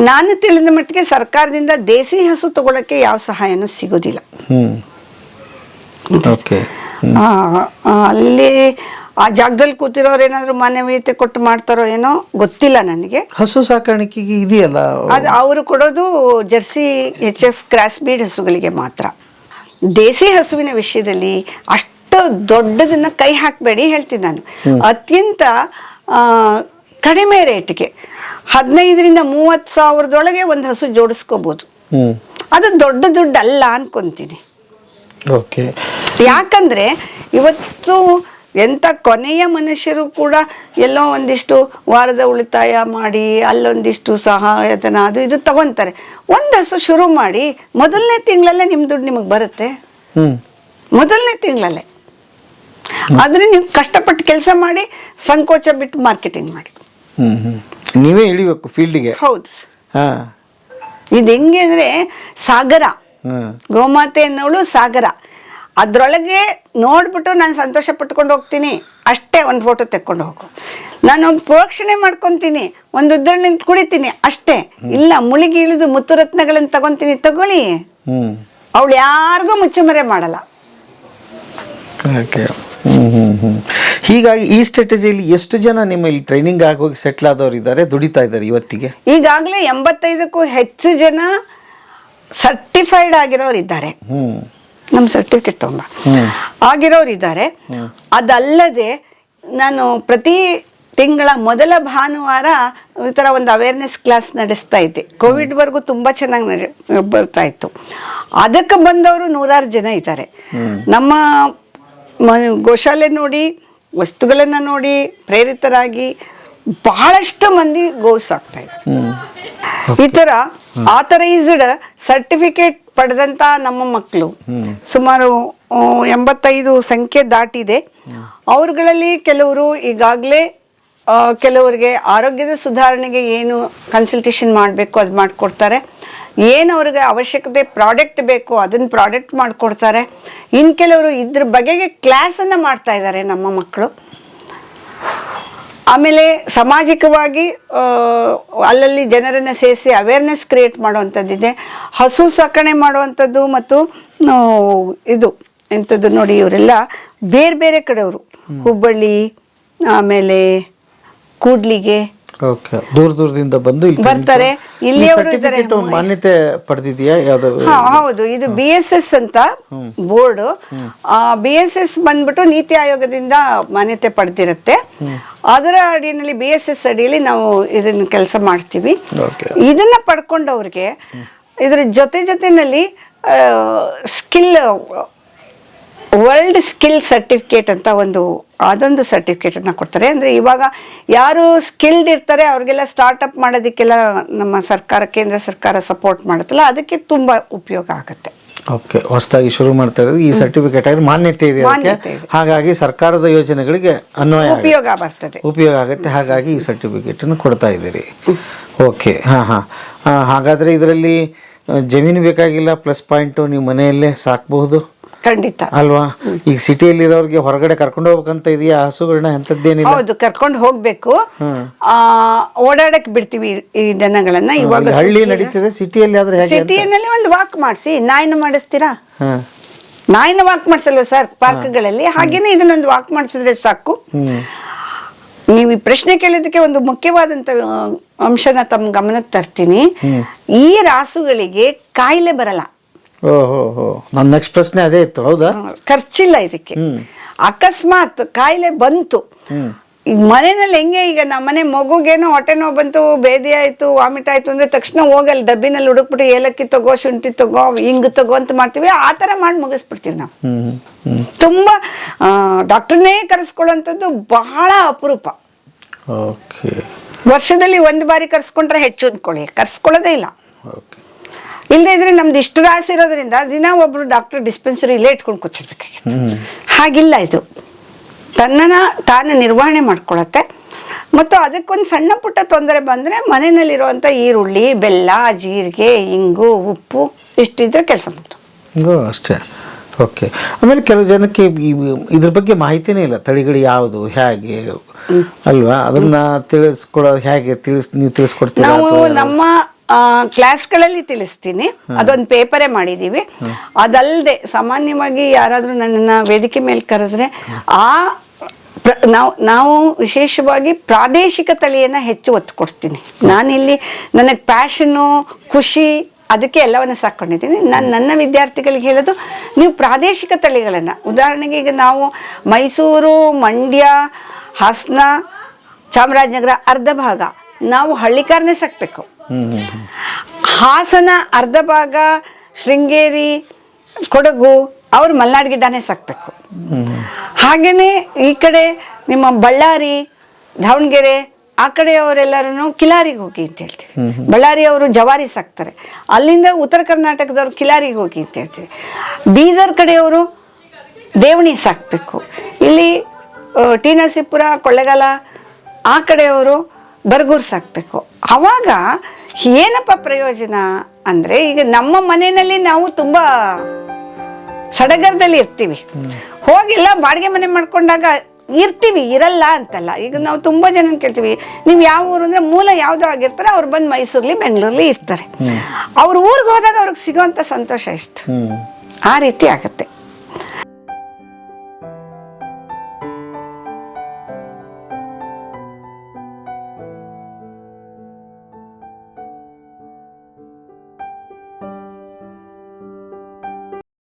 ನಾನು ತಿಳಿದ ಮಟ್ಟಿಗೆ ಸರ್ಕಾರದಿಂದ ದೇಸಿ ಹಸು ತಗೊಳಕ್ಕೆ ಯಾವ ಸಹಾಯನೂ ಸಿಗೋದಿಲ್ಲ. ಅಲ್ಲಿ ಆ ಜಾಗದಲ್ಲಿ ಕೂತಿರೋರು ಏನಾದ್ರು ಮಾನವೀಯತೆ ಕೊಟ್ಟು ಮಾಡ್ತಾರೋ ಏನೋ ಗೊತ್ತಿಲ್ಲ ನನಗೆ. ಹಸು ಸಾಕಾಣಿಕೆಗೆ ಇದೆಯಲ್ಲ, ಅದು ಅವರು ಕೊಡೋದು ಜರ್ಸಿ HF ಕ್ರಾಸ್ ಬೀಡ್ ಹಸುಗಳಿಗೆ ಮಾತ್ರ. ದೇಸಿ ಹಸುವಿನ ವಿಷಯದಲ್ಲಿ ಅಷ್ಟು ದೊಡ್ಡದನ್ನ ಕೈ ಹಾಕಬೇಡಿ ಹೇಳ್ತೀನಿ ನಾನು. ಅತ್ಯಂತ ಕಡಿಮೆ ರೇಟ್ಗೆ 15 ರಿಂದ 30 ಸಾವಿರದೊಳಗೆ ಒಂದು ಹಸು ಜೋಡಿಸ್ಕೋಬಹುದು. ಅದು ದೊಡ್ಡ ದುಡ್ಡು ಅಲ್ಲ ಅನ್ಕೊಂತೀನಿ. ಯಾಕಂದ್ರೆ ಇವತ್ತು ಎಂಥ ಕೊನೆಯ ಮನುಷ್ಯರು ಕೂಡ ಎಲ್ಲೋ ಒಂದಿಷ್ಟು ವಾರದ ಉಳಿತಾಯ ಮಾಡಿ ಅಲ್ಲೊಂದಿಷ್ಟು ಸಹಾಯಧನ ಅದು ಇದು ತಗೊಂತಾರೆ. ಒಂದು ಹಸು ಶುರು ಮಾಡಿ ಮೊದಲನೇ ತಿಂಗಳಲ್ಲೇ ನಿಮ್ಮ ದುಡ್ಡು ನಿಮಗೆ ಬರುತ್ತೆ. ಮೊದಲನೇ ತಿಂಗಳಲ್ಲೇ ಆದ್ರೆ ನೀವು ಕಷ್ಟಪಟ್ಟು ಕೆಲಸ ಮಾಡಿ ಸಂಕೋಚ ಬಿಟ್ಟು ಮಾರ್ಕೆಟಿಂಗ್ ಮಾಡಿ ನೀವೇ ಇಳಿಬೇಕು ಫೀಲ್ಡ್ಗೆ. ಹೌದು. ಇದು ಹೆಂಗೆ ಅಂದ್ರೆ ಸಾಗರ, ಗೋಮಾತೆ ಅನ್ನೋಳು ಸಾಗರ. ಅದ್ರೊಳಗೆ ನೋಡ್ಬಿಟ್ಟು ನಾನು ಸಂತೋಷ ಪಟ್ಕೊಂಡು ಹೋಗ್ತೀನಿ ಅಷ್ಟೇ. ಒಂದು ಫೋಟೋ ತೆಕ್ಕೊಂಡು ಹೋಗು, ನಾನು ಪ್ರೋಕ್ಷಣೆ ಮಾಡ್ಕೊತೀನಿ, ಒಂದು ಉದ್ಧರಣೆ ಕುಡಿತೀನಿ ಅಷ್ಟೇ. ಇಲ್ಲ, ಮುಳುಗಿ ಇಳಿದು ಮುತ್ತುರತ್ನಗಳನ್ನು ತಗೊಂತೀನಿ, ತಗೊಳ್ಳಿ. ಅವಳು ಯಾರಿಗೂ ಮುಚ್ಚುಮರೆ ಮಾಡಲ್ಲ. ಹೀಗಾಗಿ ಈ ಸ್ಟ್ರಾಟಜಿಯಲ್ಲಿ ಎಷ್ಟು ಜನ ನಿಮ್ಮ ಇಲ್ಲಿ ಟ್ರೈನಿಂಗ್ ಆಗೋಗಿ ಸೆಟ್ಲ್ ಆದವ್ರು ಇದ್ದಾರೆ, ದುಡಿತಾ ಇದ್ದಾರೆ ಇವತ್ತಿಗೆ? ಈಗಾಗಲೇ 85ಕ್ಕೂ ಹೆಚ್ಚು ಜನ ಸರ್ಟಿಫೈಡ್ ಆಗಿರೋರು ಇದ್ದಾರೆ. ನಮ್ಮ ಸರ್ಟಿಫಿಕೇಟ್ ತಗೊಂಡ ಆಗಿರೋರು ಇದ್ದಾರೆ. ಅದಲ್ಲದೆ ನಾನು ಪ್ರತಿ ತಿಂಗಳ ಮೊದಲ ಭಾನುವಾರ ಈ ಥರ ಒಂದು ಅವೇರ್ನೆಸ್ ಕ್ಲಾಸ್ ನಡೆಸ್ತಾ ಇದ್ದೆ. ಕೋವಿಡ್ವರೆಗೂ ತುಂಬ ಚೆನ್ನಾಗಿ ಬರ್ತಾ ಇತ್ತು. ಅದಕ್ಕೆ ಬಂದವರು 100 ಜನ ಇದ್ದಾರೆ. ನಮ್ಮ ಗೋಶಾಲೆ ನೋಡಿ, ವಸ್ತುಗಳನ್ನು ನೋಡಿ ಪ್ರೇರಿತರಾಗಿ ಬಹಳಷ್ಟು ಮಂದಿ ಗೋಸ್ ಆಗ್ತಾ ಇದ್ದಾರೆ. ಈ ಥರ ಆಥರೈಸ್ಡ್ ಸರ್ಟಿಫಿಕೇಟ್ ಪಡೆದಂತ ನಮ್ಮ ಮಕ್ಕಳು ಸುಮಾರು 85 ಸಂಖ್ಯೆ ದಾಟಿದೆ. ಅವ್ರುಗಳಲ್ಲಿ ಕೆಲವರು ಈಗಾಗಲೇ ಕೆಲವರಿಗೆ ಆರೋಗ್ಯದ ಸುಧಾರಣೆಗೆ ಏನು ಕನ್ಸಲ್ಟೇಷನ್ ಮಾಡಬೇಕು ಅದು ಮಾಡಿಕೊಡ್ತಾರೆ. ಏನು ಅವ್ರಿಗೆ ಅವಶ್ಯಕತೆ ಪ್ರಾಡಕ್ಟ್ ಬೇಕು ಅದನ್ನು ಪ್ರಾಡಕ್ಟ್ ಮಾಡಿಕೊಡ್ತಾರೆ. ಇನ್ನು ಕೆಲವರು ಇದ್ರ ಬಗೆಗೆ ಕ್ಲಾಸನ್ನು ಮಾಡ್ತಾ ಇದ್ದಾರೆ ನಮ್ಮ ಮಕ್ಕಳು. ಆಮೇಲೆ ಸಾಮಾಜಿಕವಾಗಿ ಅಲ್ಲಲ್ಲಿ ಜನರನ್ನು ಸೇರಿಸಿ ಅವೇರ್ನೆಸ್ ಕ್ರಿಯೇಟ್ ಮಾಡುವಂಥದ್ದಿದೆ. ಹಸು ಸಾಕಣೆ ಮಾಡುವಂಥದ್ದು ಮತ್ತು ಇದು ಎಂಥದ್ದು ನೋಡಿ, ಇವರೆಲ್ಲ ಬೇರೆ ಬೇರೆ ಕಡೆಯವರು, ಹುಬ್ಬಳ್ಳಿ ಆಮೇಲೆ ಕೂಡ್ಲಿಗೆ ದೂರದಿಂದ ಬಂದು ಬರ್ತಾರೆ. ಇಲ್ಲಿಯವರು ಇದ್ದಾರೆ. ಮಾನ್ಯತೆ ಪಡೆದಿದೆಯಾ? ಹೌದು, ಇದು BSS ಅಂತ ಬೋರ್ಡ್. BSS ಬಂದ್ಬಿಟ್ಟು ನೀತಿ ಆಯೋಗದಿಂದ ಮಾನ್ಯತೆ ಪಡೆದಿರುತ್ತೆ. ಅದರ ಅಡಿಯಲ್ಲಿ BSS ಅಡಿಯಲ್ಲಿ ನಾವು ಇದನ್ನ ಕೆಲಸ ಮಾಡ್ತೀವಿ. ಇದನ್ನ ಪಡ್ಕೊಂಡವ್ರಿಗೆ ಇದ್ರ ಜೊತೆನಲ್ಲಿ ಸ್ಕಿಲ್ ವರ್ಲ್ಡ್ ಸ್ಕಿಲ್ ಸರ್ಟಿಫಿಕೇಟ್ ಅಂತ ಅದೊಂದು ಸರ್ಟಿಫಿಕೇಟನ್ನು ಕೊಡ್ತಾರೆ. ಅಂದರೆ ಇವಾಗ ಯಾರು ಸ್ಕಿಲ್ಡ್ ಇರ್ತಾರೆ ಅವ್ರಿಗೆಲ್ಲ ಸ್ಟಾರ್ಟಪ್ ಮಾಡೋದಕ್ಕೆಲ್ಲ ನಮ್ಮ ಸರ್ಕಾರ, ಕೇಂದ್ರ ಸರ್ಕಾರ ಸಪೋರ್ಟ್ ಮಾಡುತ್ತಲ್ಲ, ಅದಕ್ಕೆ ತುಂಬ ಉಪಯೋಗ ಆಗುತ್ತೆ. ಓಕೆ, ಹೊಸದಾಗಿ ಶುರು ಮಾಡ್ತಾ ಇರೋದು ಈ ಸರ್ಟಿಫಿಕೇಟ್ ಆಗಿ ಮಾನ್ಯತೆ ಇದೆ ಅದಕ್ಕೆ. ಹಾಗಾಗಿ ಸರ್ಕಾರದ ಯೋಜನೆಗಳಿಗೆ ಅನ್ವಯ ಉಪಯೋಗ ಆಗುತ್ತೆ. ಹಾಗಾಗಿ ಈ ಸರ್ಟಿಫಿಕೇಟ್ ಅನ್ನು ಕೊಡ್ತಾ ಇದ್ದೀರಿ. ಓಕೆ, ಹಾಗಾದ್ರೆ ಇದರಲ್ಲಿ ಜಮೀನು ಬೇಕಾಗಿಲ್ಲ, ಪ್ಲಸ್ ಪಾಯಿಂಟ್ ನೀವು ಮನೆಯಲ್ಲೇ ಸಾಕಬಹುದು. ಖಂಡಿತ ಅಲ್ವಾ? ಈಗ ಸಿಟಿಯಲ್ಲಿರೋರಿಗೆ ಹೊರಗಡೆ ಕರ್ಕೊಂಡು ಹೋಗ್ಬೇಕಂತ ಇದೆಯಾ ಹಸುಗಳನ್ನ? ಎಂತದ್ದೇನಿಲ್ಲ. ಹೌದು, ಕರ್ಕೊಂಡು ಹೋಗ್ಬೇಕು, ಓಡಾಡಕ್ ಬಿಡ್ತೀವಿ ಈ ದನಗಳನ್ನ. ಇವಾಗ ಹಳ್ಳಿ ನಡೀತದೆ, ಸಿಟಿಯಲ್ಲಿ ಆದ್ರೆ ಹೇಗೆ? ಸಿಟಿಯಲ್ಲಿ ಒಂದು ವಾಕ್ ಮಾಡಿಸಿ. ನಾಯಿನ ಮಾಡಿಸ್ತೀರಾ? ನಾಯಿನ ವಾಕ್ ಮಾಡಿಸಲ್ವ ಸರ್ ಪಾರ್ಕ್ಗಳಲ್ಲಿ? ಹಾಗೇನೆ ಇದನ್ನೊಂದು ವಾಕ್ ಮಾಡಿಸಿದ್ರೆ ಸಾಕು. ನೀವು ಈ ಪ್ರಶ್ನೆ ಕೇಳಿದಕ್ಕೆ ಒಂದು ಮುಖ್ಯವಾದಂತ ಅಂಶನ ತಮ್ಮ ಗಮನಕ್ಕೆ ತರ್ತೀನಿ. ಈ ರಾಸುಗಳಿಗೆ ಕಾಯಿಲೆ ಬರಲ್ಲ. ಓಹೋ, ನನ್ನ ನೆಕ್ಸ್ಟ್ ಪ್ರಶ್ನೆ ಅದೇ ಇತ್ತು. ಹೌದಾ? ಖರ್ಚಿಲ್ಲ ಇದಕ್ಕೆ. ಅಕಸ್ಮಾತ್ ಕಾಯಿಲೆ ಬಂತು, ಈಗ ಮನೆಯಲ್ಲಿ ಹೆಂಗೆ, ಈಗ ನಮ್ಮನೆ ಮಗುಗೇನೋ ಹೊಟ್ಟೆ ನೋವು ಬಂತು, ಬೇದಿ ಆಯ್ತು, ವಾಮಿಟ್ ಆಯ್ತು ಅಂದ್ರೆ ತಕ್ಷಣ ಹೋಗಲ್ಲ ಡಬ್ಬಿನಲ್ಲಿ ಹುಡುಕ್ಬಿಟ್ಟು ಏಲಕ್ಕಿ ತಗೋ, ಶುಂಠಿ ತಗೋ, ಹಿಂಗ್ ತಗೋ ಅಂತ ಮಾಡ್ತೀವಿ. ಆ ತರ ಮಾಡಿ ಮುಗಿಸ್ಬಿಡ್ತೀವಿ ನಾವು. ತುಂಬಾ ಡಾಕ್ಟರ್ನೇ ಕರೆಸ್ಕೊಳ್ಳುವಂಥದ್ದು ಬಹಳ ಅಪರೂಪ. ವರ್ಷದಲ್ಲಿ ಒಂದು ಬಾರಿ ಕರ್ಸ್ಕೊಂಡ್ರೆ ಹೆಚ್ಚು ಅಂದ್ಕೊಳ್ಳಿ, ಕರ್ಸ್ಕೊಳ್ಳೋದೇ ಇಲ್ಲ. ಇಲ್ಲದೆ ಇದ್ರೆ ನಮ್ದು ಇಷ್ಟು ರಾಸಿ ಇರೋದ್ರಿಂದ ದಿನ ಒಬ್ರು ಡಾಕ್ಟರ್ ಡಿಸ್ಪೆನ್ಸರಿ ಇಲ್ಲೇ ಇಟ್ಕೊಂಡು ಕೂತಿರ್ಬೇಕಾಗಿತ್ತು. ಹಾಗಿಲ್ಲ, ಇದು ತನ್ನನ್ನು ತಾನು ನಿರ್ವಹಣೆ ಮಾಡ್ಕೊಳತ್ತೆ. ಮತ್ತು ಅದಕ್ಕೊಂದು ಸಣ್ಣ ಪುಟ್ಟ ತೊಂದರೆ ಬಂದರೆ ಮನೆಯಲ್ಲಿರುವಂಥ ಈರುಳ್ಳಿ, ಬೆಲ್ಲ, ಜೀರಿಗೆ, ಇಂಗು, ಉಪ್ಪು ಇಷ್ಟಿದ್ರೆ ಕೆಲಸ ಮಾಡ್ತು ಅಷ್ಟೇ. ಓಕೆ. ಆಮೇಲೆ ಕೆಲವು ಜನಕ್ಕೆ ಇದ್ರ ಬಗ್ಗೆ ಮಾಹಿತಿನೇ ಇಲ್ಲ, ತಳಿಗಳು ಯಾವುದು ಹೇಗೆ ಅಲ್ವಾ? ಅದನ್ನ ತಿಳಿಸ್ಕೊಡೋದು ಹೇಗೆ? ನೀವು ತಿಳಿಸ್ಕೊಡ್ತೀರಾ? ನಾವು ನಮ್ಮ ಕ್ಲಾಸ್ಗಳಲ್ಲಿ ತಿಳಿಸ್ತೀನಿ. ಅದೊಂದು ಪೇಪರೇ ಮಾಡಿದ್ದೀವಿ. ಅದಲ್ಲದೆ ಸಾಮಾನ್ಯವಾಗಿ ಯಾರಾದರೂ ನನ್ನನ್ನು ವೇದಿಕೆ ಮೇಲೆ ಕರೆದ್ರೆ ನಾವು ವಿಶೇಷವಾಗಿ ಪ್ರಾದೇಶಿಕ ತಳಿಯನ್ನು ಹೆಚ್ಚು ಒತ್ತು ಕೊಡ್ತೀನಿ. ನಾನಿಲ್ಲಿ ನನಗೆ ಪ್ಯಾಷನ್ನು, ಖುಷಿ, ಅದಕ್ಕೆ ಎಲ್ಲವನ್ನು ಸಾಕೊಂಡಿದ್ದೀನಿ. ನಾನು ನನ್ನ ವಿದ್ಯಾರ್ಥಿಗಳಿಗೆ ಹೇಳೋದು, ನೀವು ಪ್ರಾದೇಶಿಕ ತಳಿಗಳನ್ನು, ಉದಾಹರಣೆಗೆ ಈಗ ನಾವು ಮೈಸೂರು, ಮಂಡ್ಯ, ಹಾಸನ, ಚಾಮರಾಜನಗರ ಅರ್ಧ ಭಾಗ ನಾವು ಹಳ್ಳಿಕಾರನೇ ಸಾಕಬೇಕು. ಹಾಸನ ಅರ್ಧ ಭಾಗ, ಶೃಂಗೇರಿ, ಕೊಡಗು ಅವ್ರು ಮಲ್ನಾಡ್ ಗಿಡ್ಡನೇ ಸಾಕಬೇಕು. ಹಾಗೇನೆ ಈ ಕಡೆ ನಿಮ್ಮ ಬಳ್ಳಾರಿ, ದಾವಣಗೆರೆ ಆ ಕಡೆಯವರೆಲ್ಲರೂ ಕಿಲಾರಿಗೆ ಹೋಗಿ ಅಂತ ಹೇಳ್ತೀವಿ. ಬಳ್ಳಾರಿ ಅವರು ಜವಾರಿ ಸಾಕ್ತಾರೆ. ಅಲ್ಲಿಂದ ಉತ್ತರ ಕರ್ನಾಟಕದವ್ರು ಕಿಲಾರಿಗೆ ಹೋಗಿ ಅಂತ ಹೇಳ್ತೀವಿ. ಬೀದರ್ ಕಡೆಯವರು ದೇವಣಿ ಸಾಕಬೇಕು. ಇಲ್ಲಿ ಟಿ ನರಸೀಪುರ, ಕೊಳ್ಳೆಗಾಲ ಆ ಕಡೆಯವರು ಬರ್ಗೂರು ಸಾಕಬೇಕು. ಆವಾಗ ಏನಪ್ಪ ಪ್ರಯೋಜನ ಅಂದರೆ, ಈಗ ನಮ್ಮ ಮನೆಯಲ್ಲಿ ನಾವು ತುಂಬ ಸಡಗರದಲ್ಲಿ ಇರ್ತೀವಿ. ಹೋಗಿಲ್ಲ ಬಾಡಿಗೆ ಮನೆ ಮಾಡ್ಕೊಂಡಾಗ ಇರ್ತೀವಿ, ಇರಲ್ಲ ಅಂತಲ್ಲ. ಈಗ ನಾವು ತುಂಬ ಜನ ಕೇಳ್ತೀವಿ, ನೀವು ಯಾವ ಊರು ಅಂದರೆ ಮೂಲ ಯಾವುದೋ ಆಗಿರ್ತಾರೆ, ಅವ್ರು ಬಂದು ಮೈಸೂರಲ್ಲಿ, ಬೆಂಗಳೂರಲ್ಲಿ ಇರ್ತಾರೆ. ಅವ್ರ ಊರಿಗೆ ಹೋದಾಗ ಅವ್ರಿಗೆ ಸಿಗೋವಂಥ ಸಂತೋಷ ಎಷ್ಟು, ಆ ರೀತಿ ಆಗುತ್ತೆ.